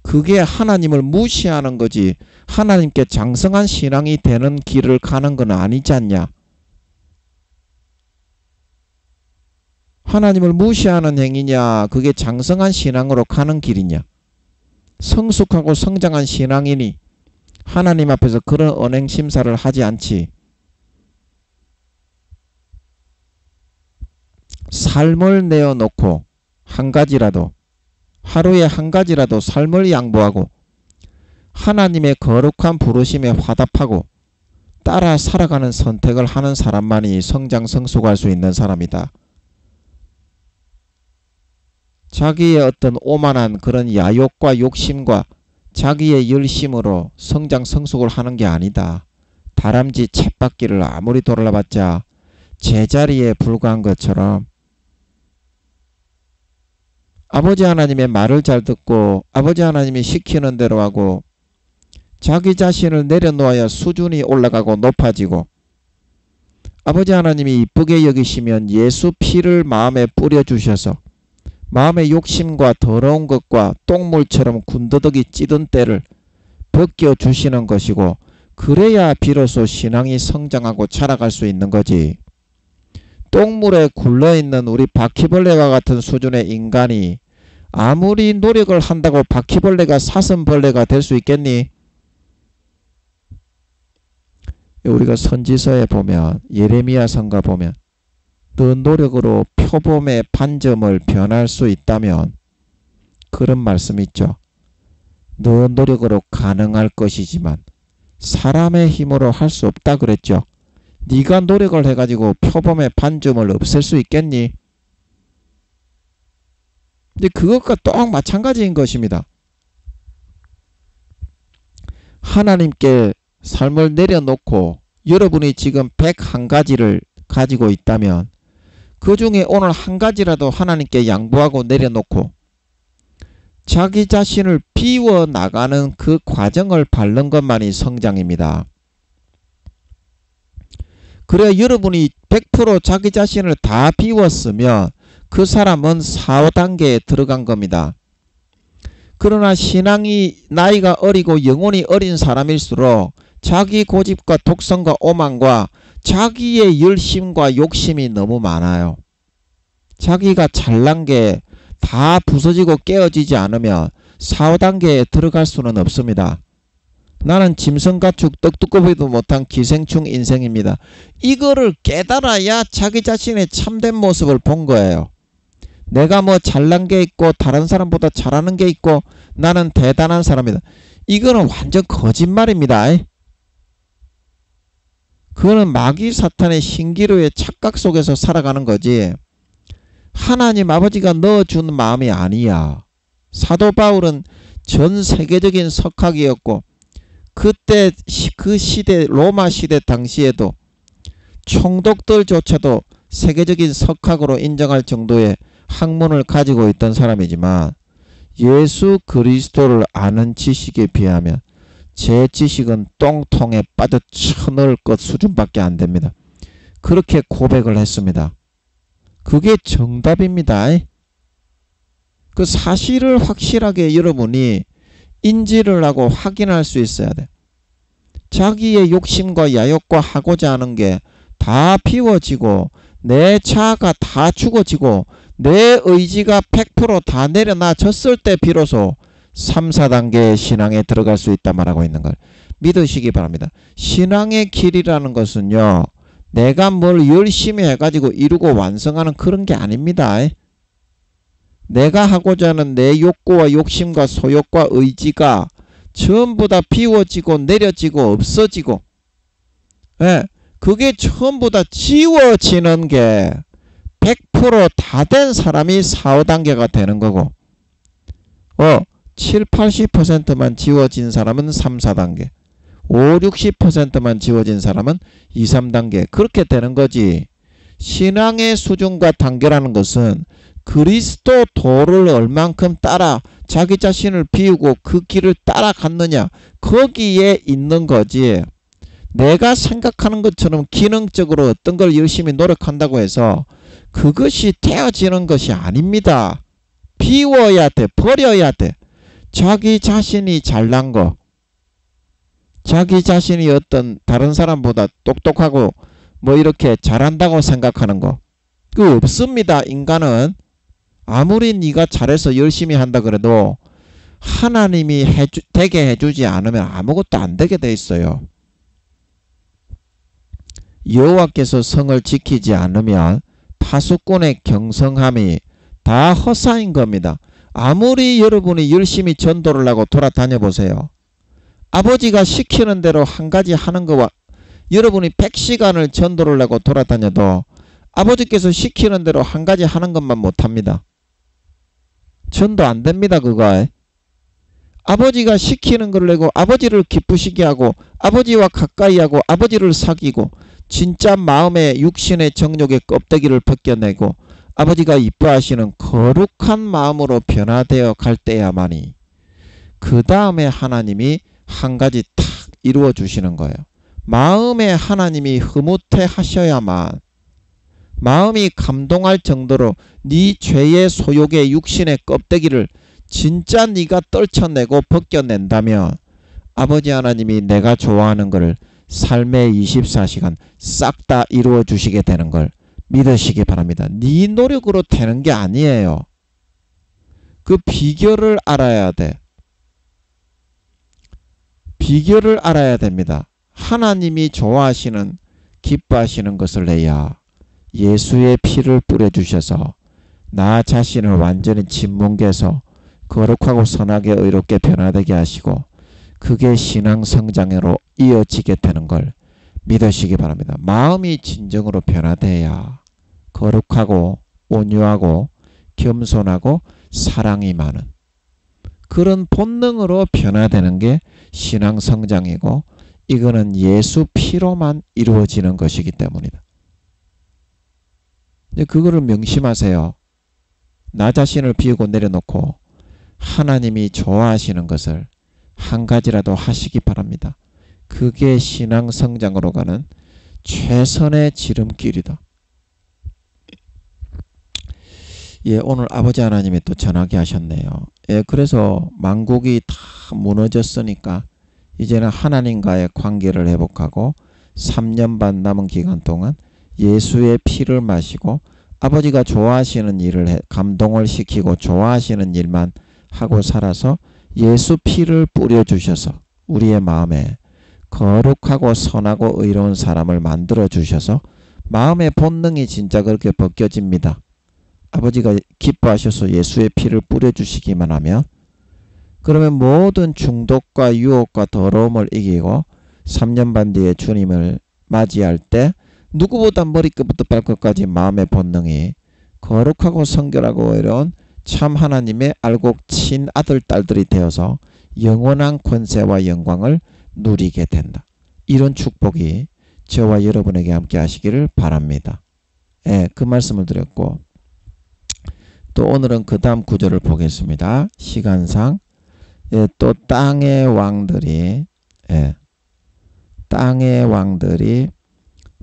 그게 하나님을 무시하는 거지 하나님께 장성한 신앙이 되는 길을 가는 건 아니지 않냐. 하나님을 무시하는 행위냐 그게 장성한 신앙으로 가는 길이냐. 성숙하고 성장한 신앙이니 하나님 앞에서 그런 언행심사를 하지 않지. 삶을 내어놓고 한 가지라도 하루에 한 가지라도 삶을 양보하고 하나님의 거룩한 부르심에 화답하고 따라 살아가는 선택을 하는 사람만이 성장 성숙할 수 있는 사람이다. 자기의 어떤 오만한 그런 야욕과 욕심과 자기의 열심으로 성장 성숙을 하는 게 아니다. 다람쥐 쳇바퀴를 아무리 돌아봤자 제자리에 불과한 것처럼 아버지 하나님의 말을 잘 듣고 아버지 하나님이 시키는 대로 하고 자기 자신을 내려놓아야 수준이 올라가고 높아지고 아버지 하나님이 이쁘게 여기시면 예수 피를 마음에 뿌려주셔서 마음의 욕심과 더러운 것과 똥물처럼 군더더기 찌든 때를 벗겨주시는 것이고 그래야 비로소 신앙이 성장하고 자라갈 수 있는 거지. 똥물에 굴러있는 우리 바퀴벌레와 같은 수준의 인간이 아무리 노력을 한다고 바퀴벌레가 사슴벌레가 될 수 있겠니? 우리가 선지서에 보면, 예레미야 선가 보면 너 노력으로 표범의 반점을 변할 수 있다면 그런 말씀 있죠. 너 노력으로 가능할 것이지만 사람의 힘으로 할 수 없다 그랬죠. 네가 노력을 해가지고 표범의 반점을 없앨 수 있겠니? 근데 그것과 똑 마찬가지인 것입니다. 하나님께 삶을 내려놓고 여러분이 지금 101가지를 가지고 있다면 그 중에 오늘 한 가지라도 하나님께 양보하고 내려놓고 자기 자신을 비워나가는 그 과정을 밟는 것만이 성장입니다. 그래 여러분이 100% 자기 자신을 다 비웠으면 그 사람은 4단계에 들어간 겁니다. 그러나 신앙이 나이가 어리고 영혼이 어린 사람일수록 자기 고집과 독성과 오만과 자기의 열심과 욕심이 너무 많아요. 자기가 잘난 게 다 부서지고 깨어지지 않으면 4, 5단계에 들어갈 수는 없습니다. 나는 짐승가축 떡두꺼비도 못한 기생충 인생입니다. 이거를 깨달아야 자기 자신의 참된 모습을 본 거예요. 내가 뭐 잘난 게 있고 다른 사람보다 잘하는 게 있고 나는 대단한 사람이다. 이거는 완전 거짓말입니다. 그거는 마귀 사탄의 신기루의 착각 속에서 살아가는 거지 하나님 아버지가 넣어준 마음이 아니야. 사도 바울은 전 세계적인 석학이었고 그때 그 시대 로마 시대 당시에도 총독들조차도 세계적인 석학으로 인정할 정도의 학문을 가지고 있던 사람이지만 예수 그리스도를 아는 지식에 비하면 제 지식은 똥통에 빠져 쳐넣을 것 수준밖에 안 됩니다. 그렇게 고백을 했습니다. 그게 정답입니다. 그 사실을 확실하게 여러분이 인지를 하고 확인할 수 있어야 돼. 자기의 욕심과 야욕과 하고자 하는 게 다 비워지고 내 자아가 다 죽어지고 내 의지가 100% 다 내려놔졌을 때 비로소 3, 4단계의 신앙에 들어갈 수 있다 말하고 있는 걸 믿으시기 바랍니다. 신앙의 길이라는 것은요. 내가 뭘 열심히 해가지고 이루고 완성하는 그런 게 아닙니다. 내가 하고자 하는 내 욕구와 욕심과 소욕과 의지가 전부 다 비워지고 내려지고 없어지고 그게 전부 다 지워지는 게 100% 다 된 사람이 4, 5단계가 되는 거고 7, 80%만 지워진 사람은 3, 4단계 5, 60%만 지워진 사람은 2, 3단계 그렇게 되는 거지. 신앙의 수준과 단계라는 것은 그리스도 도를 얼만큼 따라 자기 자신을 비우고 그 길을 따라갔느냐 거기에 있는 거지. 내가 생각하는 것처럼 기능적으로 어떤 걸 열심히 노력한다고 해서 그것이 되어지는 것이 아닙니다. 비워야 돼. 버려야 돼. 자기 자신이 잘난 거 자기 자신이 어떤 다른 사람보다 똑똑하고 뭐 이렇게 잘한다고 생각하는 거 그거 없습니다. 인간은 아무리 네가 잘해서 열심히 한다 그래도 하나님이 되게 해주지 않으면 아무것도 안 되게 돼 있어요. 여호와께서 성을 지키지 않으면 파수꾼의 경성함이 다 헛사인 겁니다. 아무리 여러분이 열심히 전도를 하고 돌아다녀 보세요. 아버지가 시키는 대로 한 가지 하는 거와 여러분이 100시간을 전도를 하고 돌아다녀도 아버지께서 시키는 대로 한 가지 하는 것만 못합니다. 전도 안 됩니다. 그거. 아버지가 시키는 걸 내고 아버지를 기쁘시게 하고 아버지와 가까이 하고 아버지를 사귀고 진짜 마음의 육신의 정욕의 껍데기를 벗겨내고 아버지가 이뻐하시는 거룩한 마음으로 변화되어 갈 때야만이 그 다음에 하나님이 한 가지 탁 이루어 주시는 거예요. 마음에 하나님이 흐뭇해 하셔야만 마음이 감동할 정도로 네 죄의 소욕의 육신의 껍데기를 진짜 네가 떨쳐내고 벗겨낸다면 아버지 하나님이 내가 좋아하는 것을 삶의 24시간 싹 다 이루어 주시게 되는 걸 믿으시기 바랍니다. 네 노력으로 되는 게 아니에요. 그 비결을 알아야 돼. 비결을 알아야 됩니다. 하나님이 좋아하시는, 기뻐하시는 것을 내야 예수의 피를 뿌려주셔서 나 자신을 완전히 짓뭉개서 거룩하고 선하게 의롭게 변화되게 하시고 그게 신앙 성장으로 이어지게 되는 걸 믿으시기 바랍니다. 마음이 진정으로 변화돼야 거룩하고 온유하고 겸손하고 사랑이 많은 그런 본능으로 변화되는 게 신앙 성장이고 이거는 예수 피로만 이루어지는 것이기 때문이다. 그거를 명심하세요. 나 자신을 비우고 내려놓고 하나님이 좋아하시는 것을 한 가지라도 하시기 바랍니다. 그게 신앙 성장으로 가는 최선의 지름길이다. 예, 오늘 아버지 하나님이 또 전하게 하셨네요. 예, 그래서 만국이 다 무너졌으니까 이제는 하나님과의 관계를 회복하고 3년 반 남은 기간 동안 예수의 피를 마시고 아버지가 좋아하시는 일을 감동을 시키고 좋아하시는 일만 하고 살아서 예수 피를 뿌려주셔서 우리의 마음에 거룩하고 선하고 의로운 사람을 만들어 주셔서 마음의 본능이 진짜 그렇게 벗겨집니다. 아버지가 기뻐하셔서 예수의 피를 뿌려주시기만 하면 그러면 모든 중독과 유혹과 더러움을 이기고 3년 반 뒤에 주님을 맞이할 때 누구보다 머리끝부터 발끝까지 마음의 본능이 거룩하고 성결하고 의로운 참 하나님의 알곡 친 아들 딸들이 되어서 영원한 권세와 영광을 누리게 된다. 이런 축복이 저와 여러분에게 함께 하시기를 바랍니다. 예, 그 말씀을 드렸고 또 오늘은 그 다음 구절을 보겠습니다. 시간상 예, 또 땅의 왕들이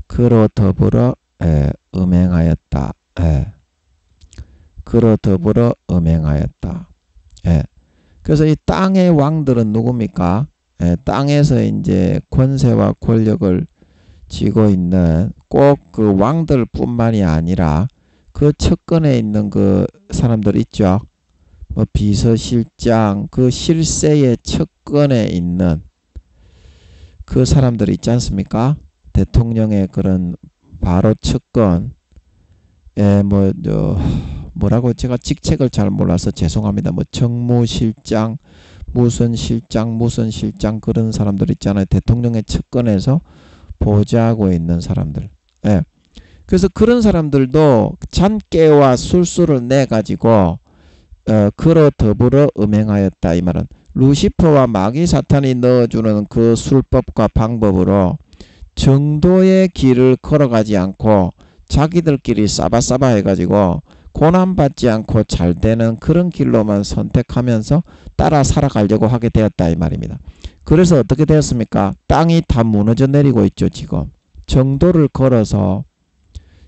그로 더불어 음행하였다. 그로 더불어 음행하였다. 그래서 이 땅의 왕들은 누굽니까? 땅에서 이제 권세와 권력을 쥐고 있는 꼭 그 왕들뿐만이 아니라 그 측근에 있는 그 사람들 있죠. 뭐 비서실장, 그 실세의 측근에 있는 그 사람들 있지 않습니까? 대통령의 그런 바로 측근, 뭐라고 제가 직책을 잘 몰라서 죄송합니다. 뭐 정무실장, 무슨 실장 그런 사람들 있잖아요. 대통령의 측근에서 보좌하고 있는 사람들. 예. 그래서 그런 사람들도 잔깨와 술수를 내 가지고 그로 더불어 음행하였다. 이 말은 루시퍼와 마귀 사탄이 넣어주는 그 술법과 방법으로 정도의 길을 걸어가지 않고 자기들끼리 싸바싸바 해가지고 고난받지 않고 잘 되는 그런 길로만 선택하면서 따라 살아가려고 하게 되었다 이 말입니다. 그래서 어떻게 되었습니까? 땅이 다 무너져 내리고 있죠. 지금 정도를 걸어서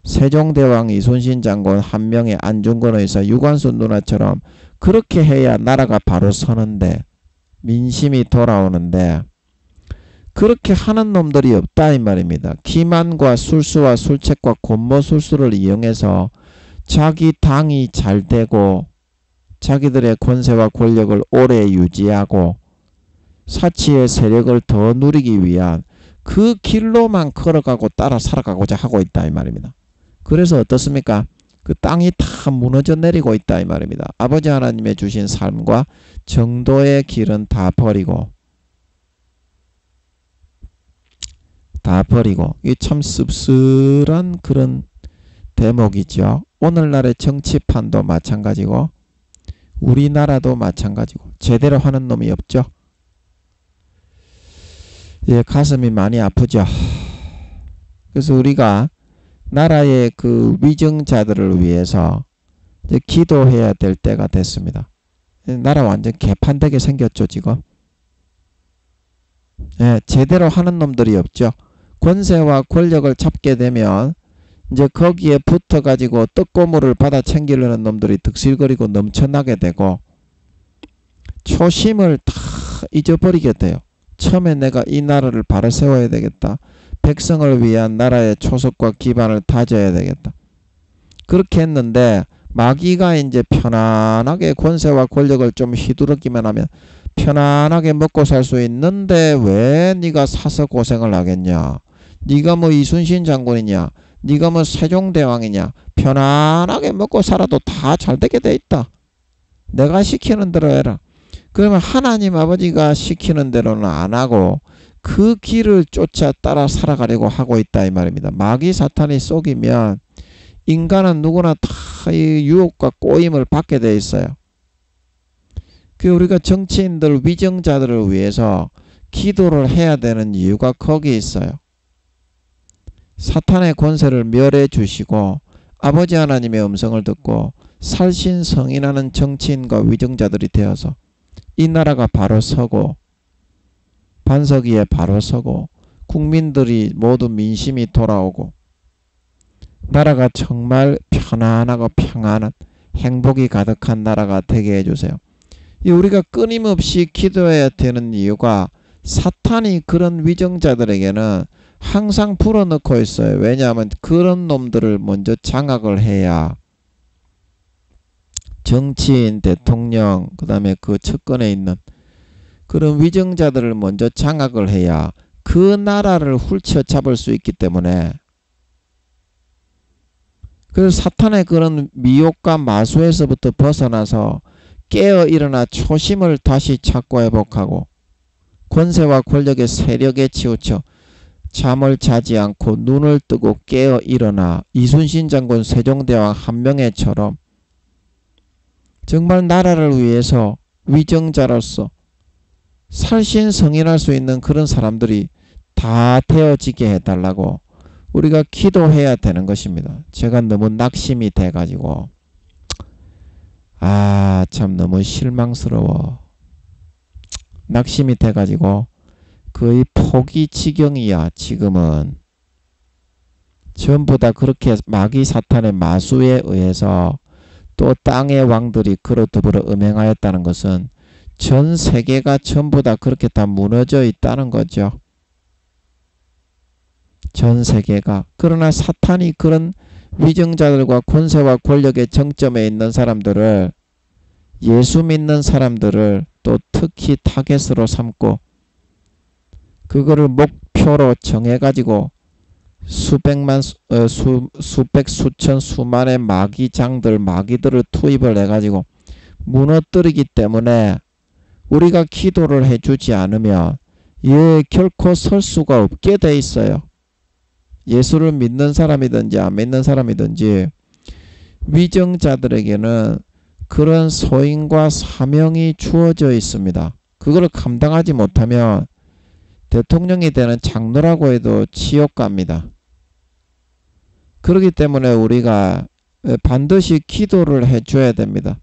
세종대왕, 이순신 장군, 한명의 안중근 의사, 유관순 누나처럼 그렇게 해야 나라가 바로 서는데 민심이 돌아오는데 그렇게 하는 놈들이 없다 이 말입니다. 기만과 술수와 술책과 권모술수를 이용해서 자기 당이 잘 되고 자기들의 권세와 권력을 오래 유지하고 사치의 세력을 더 누리기 위한 그 길로만 걸어가고 따라 살아가고자 하고 있다 이 말입니다. 그래서 어떻습니까? 그 땅이 다 무너져 내리고 있다 이 말입니다. 아버지 하나님의 주신 삶과 정도의 길은 다 버리고 이 참 씁쓸한 그런 대목이죠. 오늘날의 정치판도 마찬가지고 우리나라도 마찬가지고 제대로 하는 놈이 없죠. 예, 가슴이 많이 아프죠. 그래서 우리가 나라의 그 위정자들을 위해서 이제 기도해야 될 때가 됐습니다. 나라 완전 개판되게 생겼죠 지금. 예, 제대로 하는 놈들이 없죠. 권세와 권력을 잡게 되면 이제 거기에 붙어 가지고 떡고물을 받아 챙기려는 놈들이 득실거리고 넘쳐나게 되고 초심을 다 잊어버리게 돼요. 처음에 내가 이 나라를 바로 세워야 되겠다. 백성을 위한 나라의 초석과 기반을 다져야 되겠다. 그렇게 했는데 마귀가 이제 편안하게 권세와 권력을 좀 휘두르기만 하면 편안하게 먹고 살 수 있는데 왜 네가 사서 고생을 하겠냐? 네가 뭐 이순신 장군이냐? 네가 뭐 세종대왕이냐? 편안하게 먹고 살아도 다 잘 되게 돼 있다. 내가 시키는 대로 해라. 그러면 하나님 아버지가 시키는 대로는 안 하고 그 길을 쫓아 따라 살아가려고 하고 있다 이 말입니다. 마귀 사탄이 속이면 인간은 누구나 다 이 유혹과 꼬임을 받게 돼 있어요. 그 우리가 정치인들 위정자들을 위해서 기도를 해야 되는 이유가 거기 있어요. 사탄의 권세를 멸해 주시고 아버지 하나님의 음성을 듣고 살신성인하는 정치인과 위정자들이 되어서 이 나라가 바로 서고 반석 위에 바로 서고 국민들이 모두 민심이 돌아오고 나라가 정말 편안하고 평안한 행복이 가득한 나라가 되게 해주세요. 우리가 끊임없이 기도해야 되는 이유가 사탄이 그런 위정자들에게는 항상 불어넣고 있어요. 왜냐하면 그런 놈들을 먼저 장악을 해야 정치인, 대통령, 그 다음에 그 측근에 있는 그런 위정자들을 먼저 장악을 해야 그 나라를 훌쳐잡을 수 있기 때문에 그래서 사탄의 그런 미혹과 마수에서부터 벗어나서 깨어 일어나 초심을 다시 찾고 회복하고 권세와 권력의 세력에 치우쳐 잠을 자지 않고 눈을 뜨고 깨어 일어나 이순신 장군 세종대왕 한명회처럼 정말 나라를 위해서 위정자로서 살신성인할 수 있는 그런 사람들이 다 되어지게 해달라고 우리가 기도해야 되는 것입니다. 제가 너무 낙심이 돼가지고 참 너무 실망스러워. 낙심이 돼가지고 거의 포기 지경이야. 지금은 전부 다 그렇게 마귀 사탄의 마수에 의해서 또 땅의 왕들이 그로 더불어 음행하였다는 것은 전 세계가 전부 다 그렇게 다 무너져 있다는 거죠. 전 세계가. 그러나 사탄이 그런 위정자들과 권세와 권력의 정점에 있는 사람들을 예수 믿는 사람들을 또 특히 타겟으로 삼고 그거를 목표로 정해가지고 수백 수천 수만의 마귀장들 마귀들을 투입을 해가지고 무너뜨리기 때문에 우리가 기도를 해주지 않으면 결코 설 수가 없게 돼 있어요. 예수를 믿는 사람이든지 안 믿는 사람이든지 위정자들에게는 그런 소임과 사명이 주어져 있습니다. 그걸 감당하지 못하면 대통령이 되는 장로라고 해도 지옥 갑니다. 그렇기 때문에 우리가 반드시 기도를 해줘야 됩니다.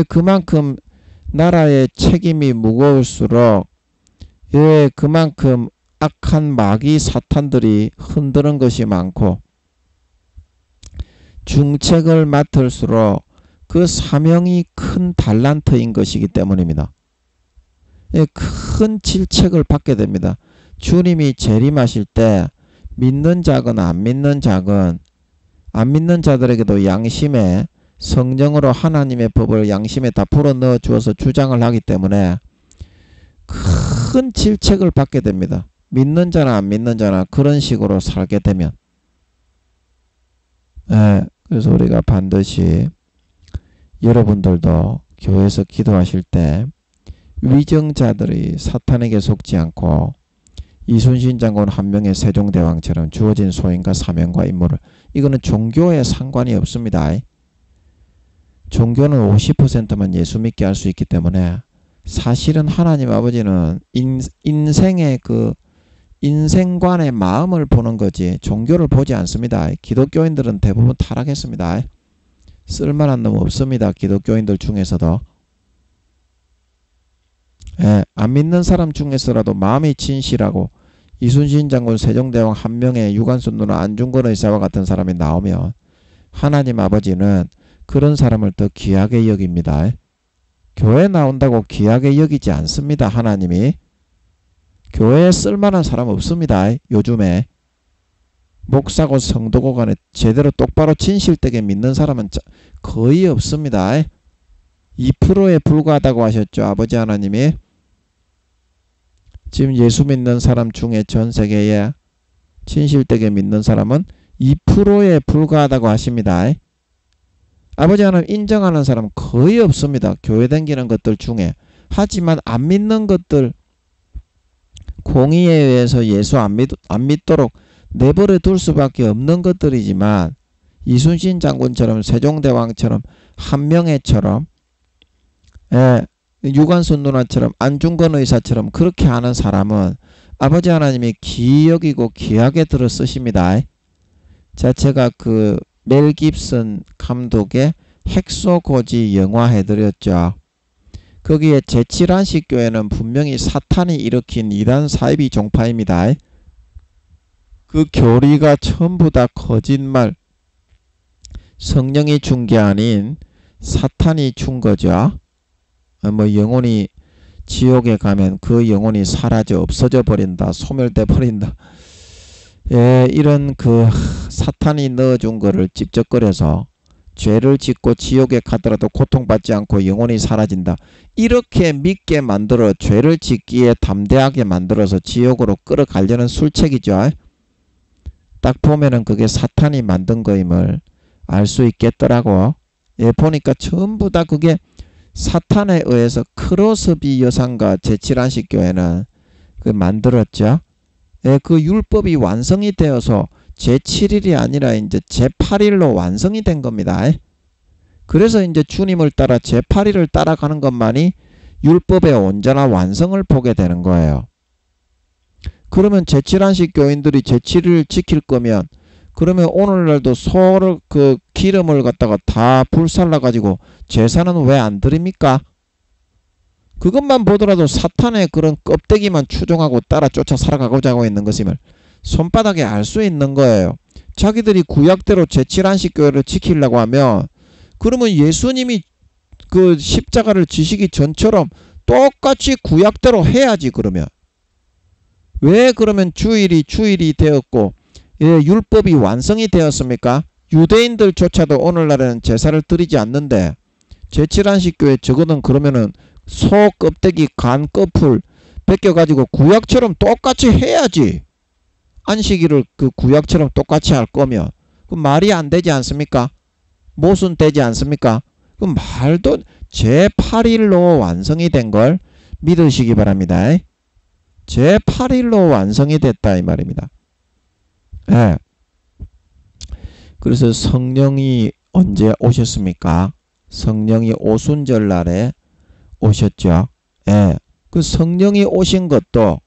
그만큼 나라의 책임이 무거울수록 그만큼 악한 마귀 사탄들이 흔드는 것이 많고 중책을 맡을수록 그 사명이 큰 달란트인 것이기 때문입니다. 큰 질책을 받게 됩니다. 주님이 재림하실 때 믿는 자건 안 믿는 자건 안 믿는 자들에게도 양심에 성령으로 하나님의 법을 양심에 다 불어넣어 주어서 주장을 하기 때문에 큰 질책을 받게 됩니다. 믿는 자나 안 믿는 자나 그런 식으로 살게 되면 그래서 우리가 반드시 여러분들도 교회에서 기도하실 때 위정자들이 사탄에게 속지 않고 이순신 장군 한명의 세종대왕처럼 주어진 소임과 사명과 임무를 이거는 종교에 상관이 없습니다. 종교는 50%만 예수 믿게 할 수 있기 때문에 사실은 하나님 아버지는 인생의 그 인생관의 마음을 보는 거지 종교를 보지 않습니다. 기독교인들은 대부분 타락했습니다. 쓸만한 놈 없습니다. 기독교인들 중에서도. 안 믿는 사람 중에서라도 마음이 진실하고 이순신 장군 세종대왕 한명의 유관순 누나 안중근 의사와 같은 사람이 나오면 하나님 아버지는 그런 사람을 더 귀하게 여깁니다. 교회 나온다고 귀하게 여기지 않습니다. 하나님이. 교회에 쓸만한 사람 없습니다. 요즘에. 목사고 성도고 간에 제대로 똑바로 진실되게 믿는 사람은 거의 없습니다. 2%에 불과하다고 하셨죠. 아버지 하나님이. 지금 예수 믿는 사람 중에 전 세계에 진실되게 믿는 사람은 2%에 불과하다고 하십니다. 아버지 하나님 인정하는 사람 거의 없습니다. 교회 다니는 것들 중에. 하지만 안 믿는 것들, 공의에 의해서 예수 안 믿도록 내버려 둘 수밖에 없는 것들이지만, 이순신 장군처럼 세종대왕처럼 한명회처럼 유관순 누나처럼 안중근 의사처럼 그렇게 하는 사람은 아버지 하나님이 귀히 여기고 귀하게 들어 쓰십니다. 자, 제가 그 멜 깁슨 감독의 핵소고지 영화 해드렸죠. 거기에 제7안식 교회는 분명히 사탄이 일으킨 이단 사이비 종파입니다. 그 교리가 전부 다 거짓말, 성령이 준 게 아닌 사탄이 준 거죠. 뭐 영혼이 지옥에 가면 그 영혼이 사라져 없어져 버린다, 소멸돼 버린다. 이런 그 사탄이 넣어준 거를 찝쩍거려서 죄를 짓고 지옥에 가더라도 고통받지 않고 영혼이 사라진다. 이렇게 믿게 만들어 죄를 짓기에 담대하게 만들어서 지옥으로 끌어가려는 술책이죠. 딱 보면은 그게 사탄이 만든 거임을 알 수 있겠더라고. 보니까 전부 다 그게 사탄에 의해서 크로스비 여상과 제7안식 교회는 그 만들었죠. 그 율법이 완성이 되어서 제7일이 아니라 이제 제8일로 완성이 된 겁니다. 그래서 이제 주님을 따라 제8일을 따라가는 것만이 율법의 온전한 완성을 보게 되는 거예요. 그러면 제7안식 교인들이 제7일을 지킬 거면, 그러면 오늘날도 소를 그 기름을 갖다가 다 불살라 가지고 제사는 왜 안 드립니까? 그것만 보더라도 사탄의 그런 껍데기만 추종하고 따라 쫓아 살아가고자 하고 있는 것임을 손바닥에 알 수 있는 거예요. 자기들이 구약대로 제7안식 교회를 지키려고 하면, 그러면 예수님이 그 십자가를 지시기 전처럼 똑같이 구약대로 해야지. 그러면 왜 그러면 주일이 되었고 율법이 완성이 되었습니까? 유대인들조차도 오늘날에는 제사를 드리지 않는데, 제7안식 교회 적어는 그러면은 소 껍데기 간 껍을 벗겨가지고 구약처럼 똑같이 해야지. 안식일을 그 구약처럼 똑같이 할 거면 그 말이 안 되지 않습니까? 모순되지 않습니까? 그 말도 제8일로 완성이 된 걸 믿으시기 바랍니다. 제8일로 완성이 됐다 이 말입니다. 그래서 성령이 언제 오셨습니까? 성령이 오순절날에 오셨죠. 그 성령이 오신 것도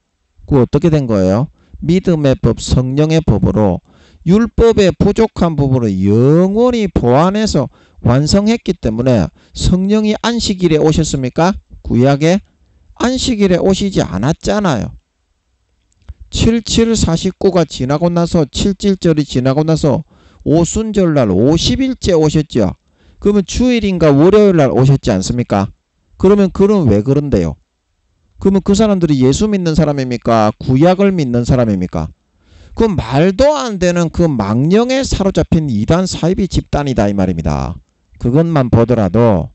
그 어떻게 된 거예요? 믿음의 법, 성령의 법으로 율법의 부족한 부분을 영원히 보완해서 완성했기 때문에, 성령이 안식일에 오셨습니까? 구약에 안식일에 오시지 않았잖아요. 7749가 지나고 나서 7.7절이 지나고 나서 오순절날 50일째 오셨죠. 그러면 주일인가 월요일날 오셨지 않습니까? 그러면 그건 왜 그런데요? 그러면 그 사람들이 예수 믿는 사람입니까? 구약을 믿는 사람입니까? 그 말도 안 되는 그 망령에 사로잡힌 이단 사이비 집단이다 이 말입니다. 그것만 보더라도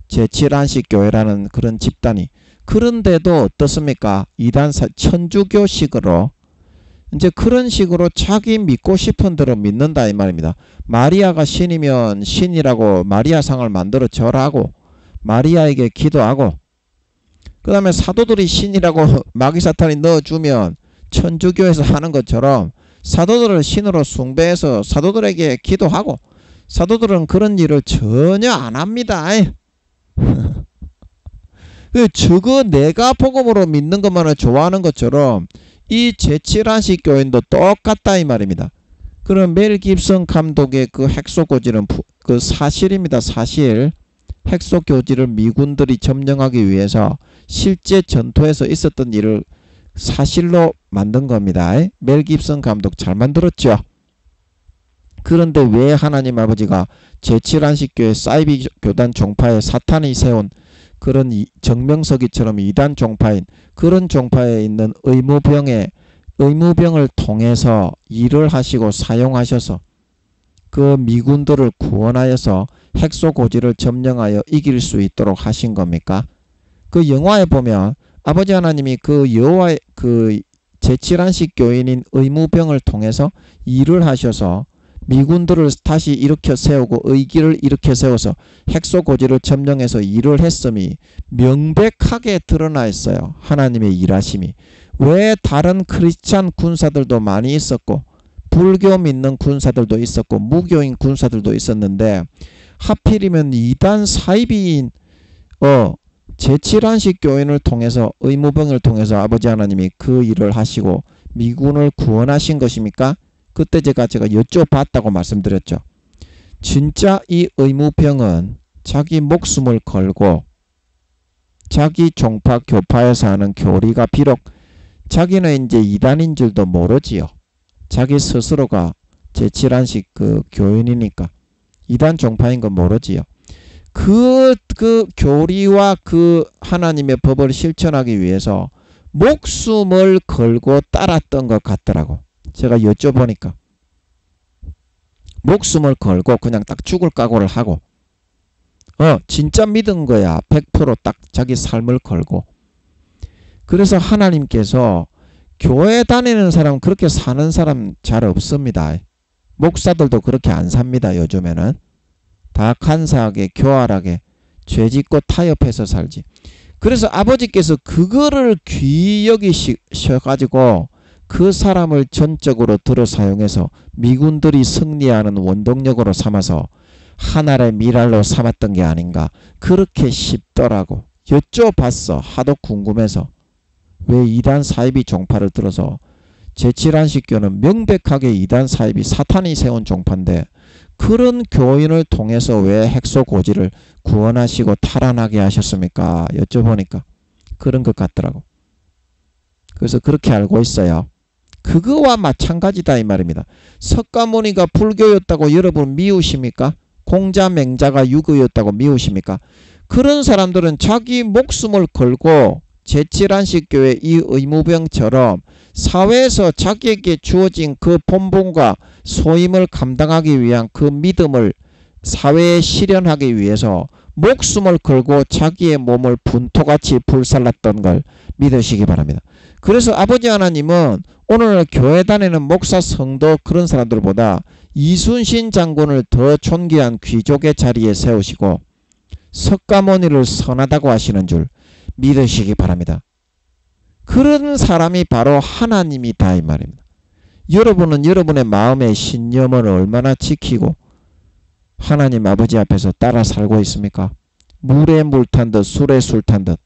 제7안식 교회라는 그런 집단이, 그런데도 어떻습니까? 이단 천주교식으로 이제 그런 식으로 자기 믿고 싶은 대로 믿는다 이 말입니다. 마리아가 신이면 신이라고 마리아상을 만들어 절하고 마리아에게 기도하고, 그 다음에 사도들이 신이라고 마귀사탄이 넣어주면 천주교에서 하는 것처럼 사도들을 신으로 숭배해서 사도들에게 기도하고, 사도들은 그런 일을 전혀 안 합니다. 저거 내가 복음으로 믿는 것만을 좋아하는 것처럼 이 제7안식 교인도 똑같다 이 말입니다. 그럼 멜 깁슨 감독의 그 핵소고지는 그 사실입니다. 사실. 핵소교지를 미군들이 점령하기 위해서 실제 전투에서 있었던 일을 사실로 만든 겁니다. 멜 깁슨 감독 잘 만들었죠. 그런데 왜 하나님 아버지가 제7안식교회 사이비 교단 종파에 사탄이 세운 그런 정명석이처럼 이단 종파인 그런 종파에 있는 의무병에 의무병을 통해서 일을 하시고 사용하셔서 그 미군들을 구원하여서 핵소고지를 점령하여 이길 수 있도록 하신 겁니까? 그 영화에 보면 아버지 하나님이 그 여호와의 그 제7안식 교인인 의무병을 통해서 일을 하셔서 미군들을 다시 일으켜 세우고 의기를 일으켜 세워서 핵소고지를 점령해서 일을 했음이 명백하게 드러나 있어요. 하나님의 일하심이. 왜 다른 크리스찬 군사들도 많이 있었고 불교 믿는 군사들도 있었고 무교인 군사들도 있었는데 하필이면 이단 사이비인 제7안식 교인을 통해서 의무병을 통해서 아버지 하나님이 그 일을 하시고 미군을 구원하신 것입니까? 그때 제가 여쭤봤다고 말씀드렸죠. 진짜 이 의무병은 자기 목숨을 걸고 자기 종파 교파에서 하는 교리가 비록 자기는 이제 이단인 줄도 모르지요. 자기 스스로가 제7안식 그 교인이니까 이단 종파인 건 모르지요. 그 교리와 그 하나님의 법을 실천하기 위해서 목숨을 걸고 따랐던 것 같더라고. 제가 여쭤보니까 목숨을 걸고 그냥 딱 죽을 각오를 하고 진짜 믿은 거야. 100% 딱 자기 삶을 걸고. 그래서 하나님께서 교회 다니는 사람 그렇게 사는 사람 잘 없습니다. 목사들도 그렇게 안 삽니다. 요즘에는 다 간사하게 교활하게 죄짓고 타협해서 살지. 그래서 아버지께서 그거를 귀히 여기셔가지고 그 사람을 전적으로 들어 사용해서 미군들이 승리하는 원동력으로 삼아서 하나의 미랄로 삼았던 게 아닌가. 그렇게 싶더라고. 여쭤봤어. 하도 궁금해서. 왜 이단 사이비 종파를 들어서 제7안식교는 명백하게 이단 사이비 사탄이 세운 종파인데 그런 교인을 통해서 왜 핵소고지를 구원하시고 탈환하게 하셨습니까? 여쭤보니까 그런 것 같더라고. 그래서 그렇게 알고 있어요. 그거와 마찬가지다 이 말입니다. 석가모니가 불교였다고 여러분 미우십니까? 공자맹자가 유교였다고 미우십니까? 그런 사람들은 자기 목숨을 걸고 제7안식 교회 이 의무병처럼 사회에서 자기에게 주어진 그 본분과 소임을 감당하기 위한 그 믿음을 사회에 실현하기 위해서 목숨을 걸고 자기의 몸을 분토같이 불살랐던 걸 믿으시기 바랍니다. 그래서 아버지 하나님은 오늘 교회 다니는 목사 성도 그런 사람들보다 이순신 장군을 더 존귀한 귀족의 자리에 세우시고 석가모니를 선하다고 하시는 줄 믿으시기 바랍니다. 그런 사람이 바로 하나님이다 이 말입니다. 여러분은 여러분의 마음의 신념을 얼마나 지키고 하나님 아버지 앞에서 따라 살고 있습니까? 물에 물 탄 듯 술에 술 탄 듯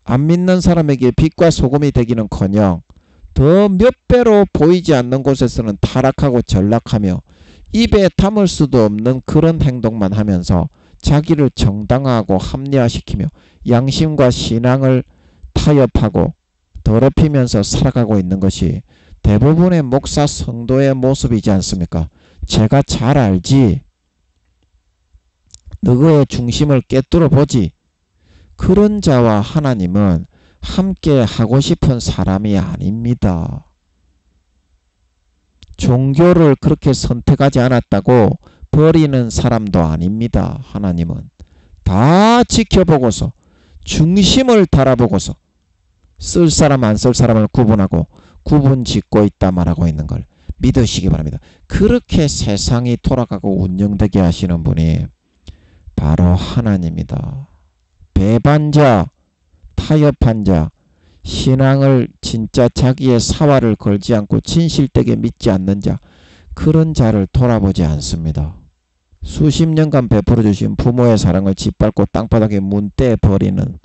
안 믿는 사람에게 빛과 소금이 되기는커녕 더 몇 배로 보이지 않는 곳에서는 타락하고 전락하며 입에 담을 수도 없는 그런 행동만 하면서 자기를 정당화하고 합리화시키며 양심과 신앙을 타협하고 더럽히면서 살아가고 있는 것이 대부분의 목사 성도의 모습이지 않습니까? 제가 잘 알지. 너의 중심을 깨뚫어 보지. 그런 자와 하나님은 함께 하고 싶은 사람이 아닙니다. 종교를 그렇게 선택하지 않았다고 버리는 사람도 아닙니다. 하나님은 다 지켜보고서 중심을 달아보고서 쓸 사람 안 쓸 사람을 구분하고 구분 짓고 있다 말하고 있는 걸 믿으시기 바랍니다. 그렇게 세상이 돌아가고 운영되게 하시는 분이 바로 하나님이다. 배반자, 타협한 자, 신앙을 진짜 자기의 사활을 걸지 않고 진실되게 믿지 않는 자, 그런 자를 돌아보지 않습니다. 수십 년간 베풀어 주신 부모의 사랑을 짓밟고 땅바닥에 문대 버리는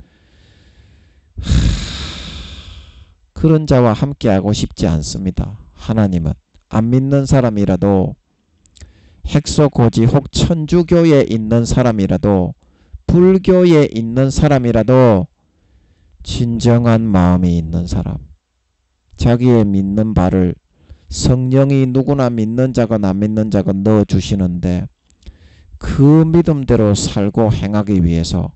그런 자와 함께하고 싶지 않습니다. 하나님은 안 믿는 사람이라도 핵소고지 혹 천주교에 있는 사람이라도 불교에 있는 사람이라도 진정한 마음이 있는 사람, 자기의 믿는 바를 성령이 누구나 믿는 자건 안 믿는 자건 넣어주시는데 그 믿음대로 살고 행하기 위해서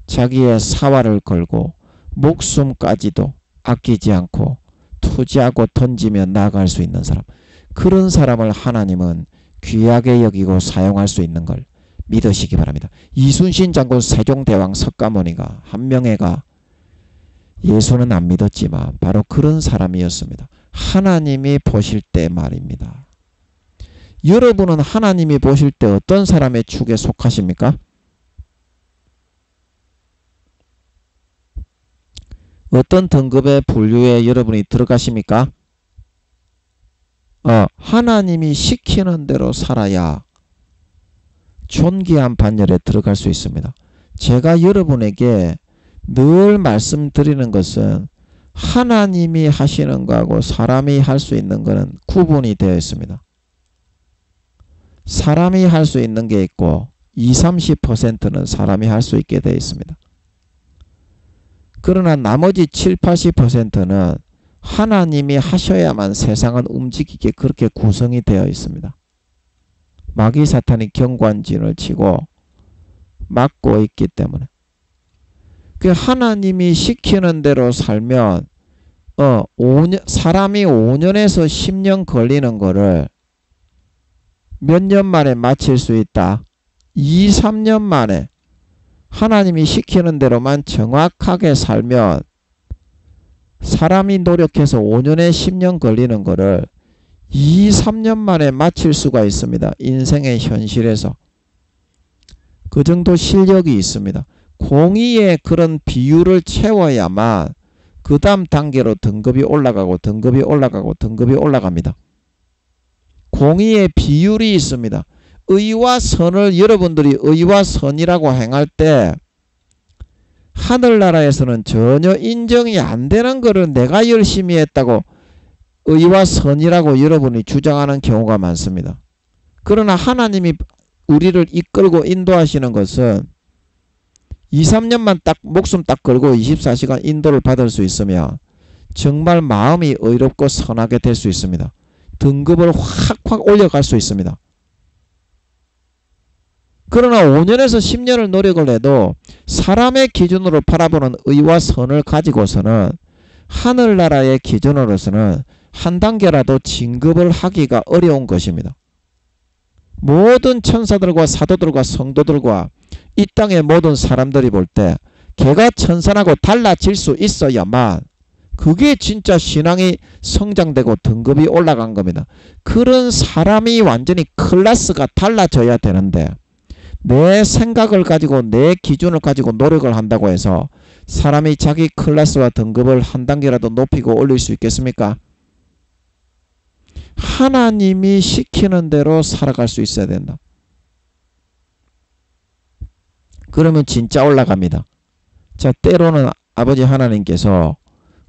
자기의 사활을 걸고 목숨까지도 아끼지 않고 투지하고 던지며 나아갈 수 있는 사람, 그런 사람을 하나님은 귀하게 여기고 사용할 수 있는 걸 믿으시기 바랍니다. 이순신 장군 세종대왕 석가모니가 한명회가 예수는 안 믿었지만 바로 그런 사람이었습니다. 하나님이 보실 때 말입니다. 여러분은 하나님이 보실 때 어떤 사람의 축에 속하십니까? 어떤 등급의 분류에 여러분이 들어가십니까? 하나님이 시키는 대로 살아야 존귀한 반열에 들어갈 수 있습니다. 제가 여러분에게 늘 말씀드리는 것은 하나님이 하시는 거하고 사람이 할 수 있는 것은 구분이 되어 있습니다. 사람이 할 수 있는 게 있고 20-30%는 사람이 할 수 있게 되어 있습니다. 그러나 나머지 70-80%는 하나님이 하셔야만 세상은 움직이게 그렇게 구성이 되어 있습니다. 마귀 사탄이 경관진을 치고 막고 있기 때문에 그 하나님이 시키는 대로 살면 사람이 5년에서 10년 걸리는 거를 몇 년 만에 마칠 수 있다. 2-3년 만에 하나님이 시키는 대로만 정확하게 살면 사람이 노력해서 5년에 10년 걸리는 거를 2-3년 만에 마칠 수가 있습니다. 인생의 현실에서. 그 정도 실력이 있습니다. 공의의 그런 비율을 채워야만 그 다음 단계로 등급이 올라가고 등급이 올라가고 등급이 올라갑니다. 공의의 비율이 있습니다. 의와 선을 여러분들이 의와 선이라고 행할 때 하늘나라에서는 전혀 인정이 안 되는 거를 내가 열심히 했다고 의와 선이라고 여러분이 주장하는 경우가 많습니다. 그러나 하나님이 우리를 이끌고 인도하시는 것은 2-3년만 딱 목숨 딱 걸고 24시간 인도를 받을 수 있으면 정말 마음이 의롭고 선하게 될 수 있습니다. 등급을 확 올려갈 수 있습니다. 그러나 5년에서 10년을 노력을 해도 사람의 기준으로 바라보는 의와 선을 가지고서는 하늘나라의 기준으로서는 한 단계라도 진급을 하기가 어려운 것입니다. 모든 천사들과 사도들과 성도들과 이 땅의 모든 사람들이 볼 때 걔가 천사하고 달라질 수 있어야만 그게 진짜 신앙이 성장되고 등급이 올라간 겁니다. 그런 사람이 완전히 클래스가 달라져야 되는데 내 생각을 가지고 내 기준을 가지고 노력을 한다고 해서 사람이 자기 클래스와 등급을 한 단계라도 높이고 올릴 수 있겠습니까? 하나님이 시키는 대로 살아갈 수 있어야 된다. 그러면 진짜 올라갑니다. 자, 때로는 아버지 하나님께서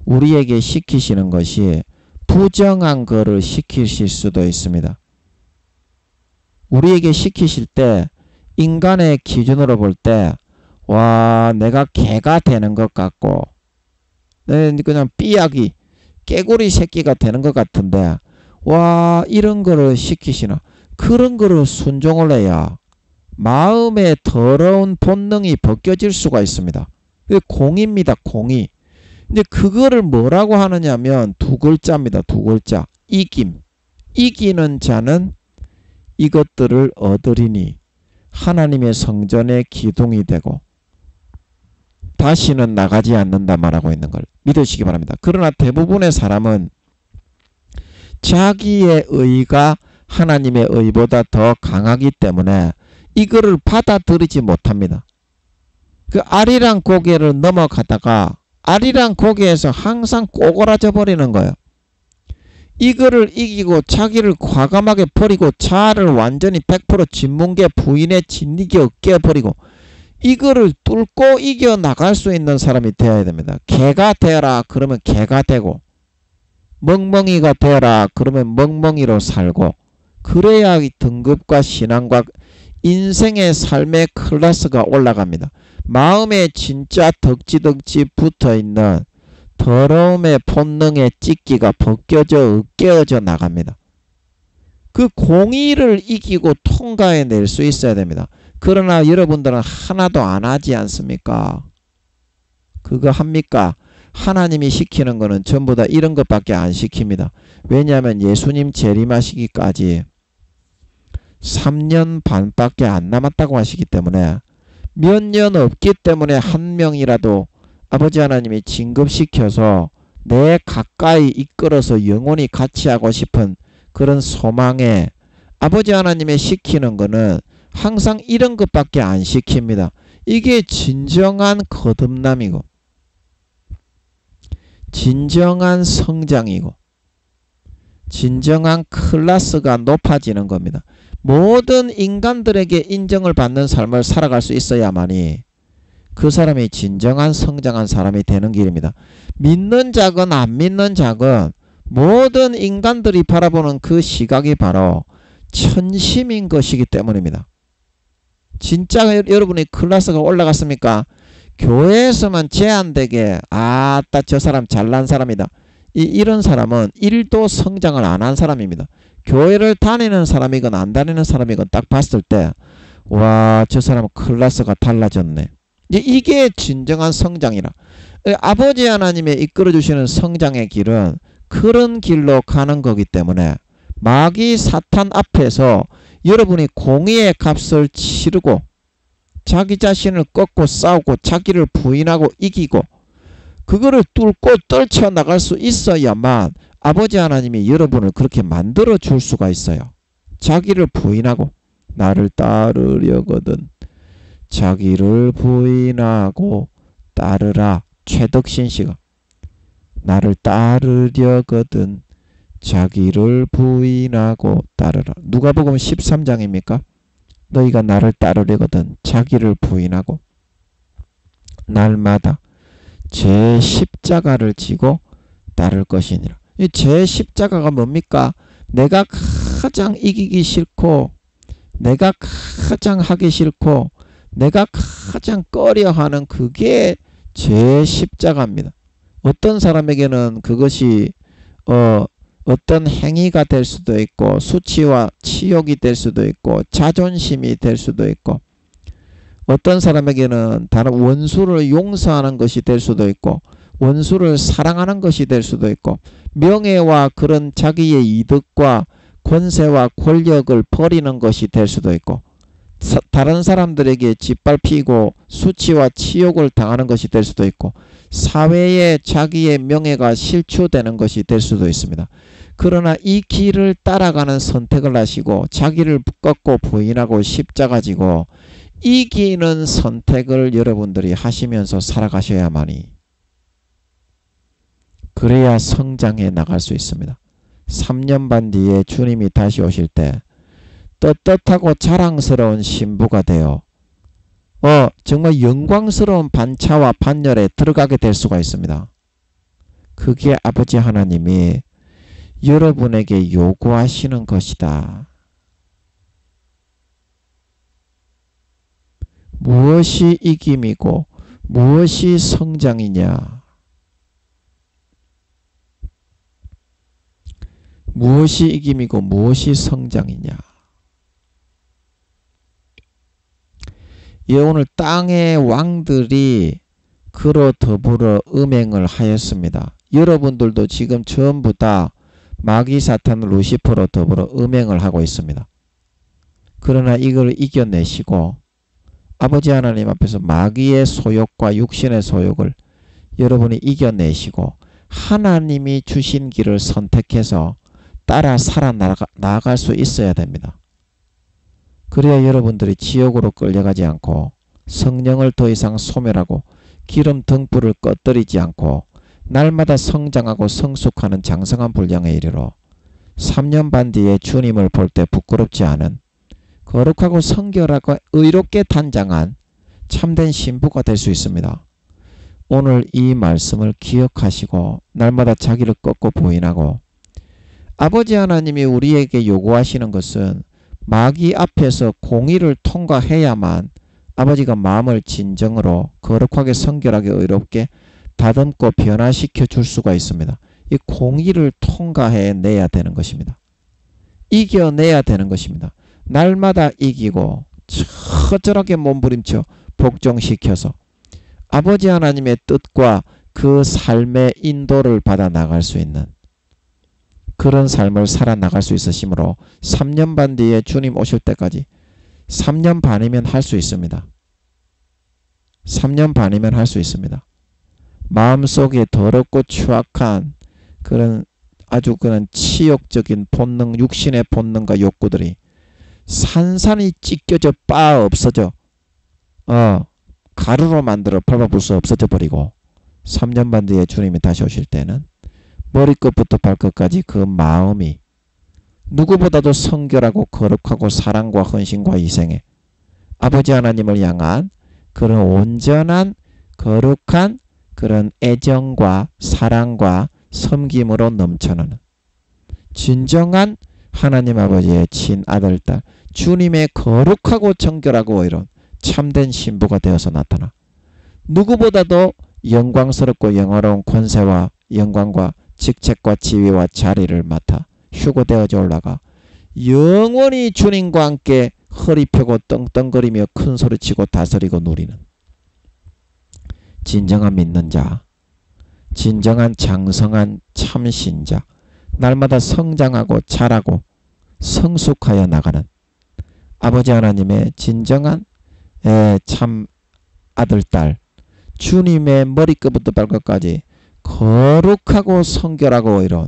우리에게 시키시는 것이 부정한 거를 시키실 수도 있습니다. 우리에게 시키실 때 인간의 기준으로 볼 때 와, 내가 개가 되는 것 같고 그냥 삐약이 깨구리 새끼가 되는 것 같은데 와, 이런 거를 시키시나. 그런 거를 순종을 해야 마음의 더러운 본능이 벗겨질 수가 있습니다. 공의입니다. 공의. 근데 그거를 뭐라고 하느냐면 두 글자입니다. 두 글자. 이김. 이기는 자는 이것들을 얻으리니 하나님의 성전에 기둥이 되고 다시는 나가지 않는다 말하고 있는 걸 믿으시기 바랍니다. 그러나 대부분의 사람은 자기의 의가 하나님의 의보다 더 강하기 때문에 이거를 받아들이지 못합니다. 그 아리랑 고개를 넘어가다가 아리랑 고개에서 항상 꼬그라져 버리는 거예요. 이거를 이기고 자기를 과감하게 버리고 자아를 완전히 100% 진문계 부인의 진리게 깨버리고 이거를 뚫고 이겨나갈 수 있는 사람이 되어야 됩니다. 개가 되어라 그러면 개가 되고 멍멍이가 되어라 그러면 멍멍이로 살고 그래야 이 등급과 신앙과 인생의 삶의 클래스가 올라갑니다. 마음에 진짜 덕지덕지 붙어있는 더러움의 본능의 찢기가 벗겨져 으깨어져 나갑니다. 그 공의를 이기고 통과해낼 수 있어야 됩니다. 그러나 여러분들은 하나도 안 하지 않습니까? 그거 합니까? 하나님이 시키는 거는 전부 다 이런 것밖에 안 시킵니다. 왜냐하면 예수님 재림하시기까지 3년 반밖에 안 남았다고 하시기 때문에 몇 년 없기 때문에 한 명이라도 아버지 하나님이 진급시켜서 내 가까이 이끌어서 영원히 같이 하고 싶은 그런 소망에 아버지 하나님이 시키는 거는 항상 이런 것밖에 안 시킵니다. 이게 진정한 거듭남이고 진정한 성장이고 진정한 클래스가 높아지는 겁니다. 모든 인간들에게 인정을 받는 삶을 살아갈 수 있어야만이 그 사람이 진정한 성장한 사람이 되는 길입니다. 믿는 자건 안 믿는 자건 모든 인간들이 바라보는 그 시각이 바로 천심인 것이기 때문입니다. 진짜 여러분이 클래스가 올라갔습니까? 교회에서만 제한되게 아따 저 사람 잘난 사람이다. 이런 사람은 1도 성장을 안 한 사람입니다. 교회를 다니는 사람이건 안 다니는 사람이건 딱 봤을 때 와, 저 사람은 클래스가 달라졌네. 이게 진정한 성장이라. 아버지 하나님의 이끌어주시는 성장의 길은 그런 길로 가는 거기 때문에 마귀 사탄 앞에서 여러분이 공의의 값을 치르고 자기 자신을 꺾고 싸우고 자기를 부인하고 이기고 그거를 뚫고 떨쳐나갈 수 있어야만 아버지 하나님이 여러분을 그렇게 만들어 줄 수가 있어요. 자기를 부인하고 나를 따르려거든 자기를 부인하고 따르라. 최덕신 씨가 나를 따르려거든 자기를 부인하고 따르라. 누가복음 13장입니까? 너희가 나를 따르려거든 자기를 부인하고 날마다 제 십자가를 지고 따를 것이니라. 이 제 십자가가 뭡니까? 내가 가장 이기기 싫고 내가 가장 하기 싫고 내가 가장 꺼려하는 그게 제 십자가입니다. 어떤 사람에게는 그것이 어떤 행위가 될 수도 있고 수치와 치욕이 될 수도 있고 자존심이 될 수도 있고 어떤 사람에게는 다른 원수를 용서하는 것이 될 수도 있고 원수를 사랑하는 것이 될 수도 있고 명예와 그런 자기의 이득과 권세와 권력을 버리는 것이 될 수도 있고 다른 사람들에게 짓밟히고 수치와 치욕을 당하는 것이 될 수도 있고 사회에 자기의 명예가 실추되는 것이 될 수도 있습니다. 그러나 이 길을 따라가는 선택을 하시고 자기를 꺾고 부인하고 십자가 지고 이기는 선택을 여러분들이 하시면서 살아가셔야만이 그래야 성장해 나갈 수 있습니다. 3년 반 뒤에 주님이 다시 오실 때 떳떳하고 자랑스러운 신부가 되어 정말 영광스러운 반차와 반열에 들어가게 될 수가 있습니다. 그게 아버지 하나님이 여러분에게 요구하시는 것이다. 무엇이 이김이고 무엇이 성장이냐? 무엇이 이김이고 무엇이 성장이냐? 오늘 땅의 왕들이 그로 더불어 음행을 하였습니다. 여러분들도 지금 전부 다 마귀 사탄 루시퍼로 더불어 음행을 하고 있습니다. 그러나 이걸 이겨내시고 아버지 하나님 앞에서 마귀의 소욕과 육신의 소욕을 여러분이 이겨내시고 하나님이 주신 길을 선택해서 따라 살아나갈 수 있어야 됩니다. 그래야 여러분들이 지옥으로 끌려가지 않고 성령을 더 이상 소멸하고 기름 등불을 꺼뜨리지 않고 날마다 성장하고 성숙하는 장성한 분량에 이르러 3년 반 뒤에 주님을 볼 때 부끄럽지 않은 거룩하고 성결하고 의롭게 단장한 참된 신부가 될 수 있습니다. 오늘 이 말씀을 기억하시고 날마다 자기를 꺾고 부인하고 아버지 하나님이 우리에게 요구하시는 것은 마귀 앞에서 공의를 통과해야만 아버지가 마음을 진정으로 거룩하게 성결하게 의롭게 다듬고 변화시켜 줄 수가 있습니다. 이 공의를 통과해내야 되는 것입니다. 이겨내야 되는 것입니다. 날마다 이기고 처절하게 몸부림쳐 복종시켜서 아버지 하나님의 뜻과 그 삶의 인도를 받아 나갈 수 있는 그런 삶을 살아나갈 수 있으시므로 3년 반 뒤에 주님 오실 때까지 3년 반이면 할 수 있습니다. 3년 반이면 할 수 있습니다. 마음속에 더럽고 추악한 그런 아주 그런 치욕적인 본능, 육신의 본능과 욕구들이 산산이 찢겨져 빠 없어져 가루로 만들어 밟아볼 없어져 버리고 3년 반 뒤에 주님이 다시 오실 때는 머리끝부터 발끝까지 그 마음이 누구보다도 성결하고 거룩하고 사랑과 헌신과 희생에 아버지 하나님을 향한 그런 온전한 거룩한 그런 애정과 사랑과 섬김으로 넘쳐나는 진정한 하나님 아버지의 친아들 딸 주님의 거룩하고 정결하고 이런 참된 신부가 되어서 나타나 누구보다도 영광스럽고 영화로운 권세와 영광과 직책과 지위와 자리를 맡아 휴거되어져 올라가 영원히 주님과 함께 허리 펴고 떵떵거리며 큰소리치고 다스리고 누리는 진정한 믿는 자, 진정한 장성한 참신자, 날마다 성장하고 자라고 성숙하여 나가는 아버지 하나님의 진정한 참 아들, 딸, 주님의 머리끝부터 발끝까지 거룩하고 성결하고 이런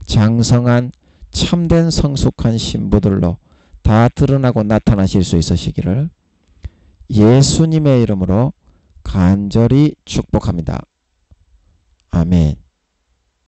장성한 참된 성숙한 신부들로 다 드러나고 나타나실 수 있으시기를 예수님의 이름으로 간절히 축복합니다. 아멘.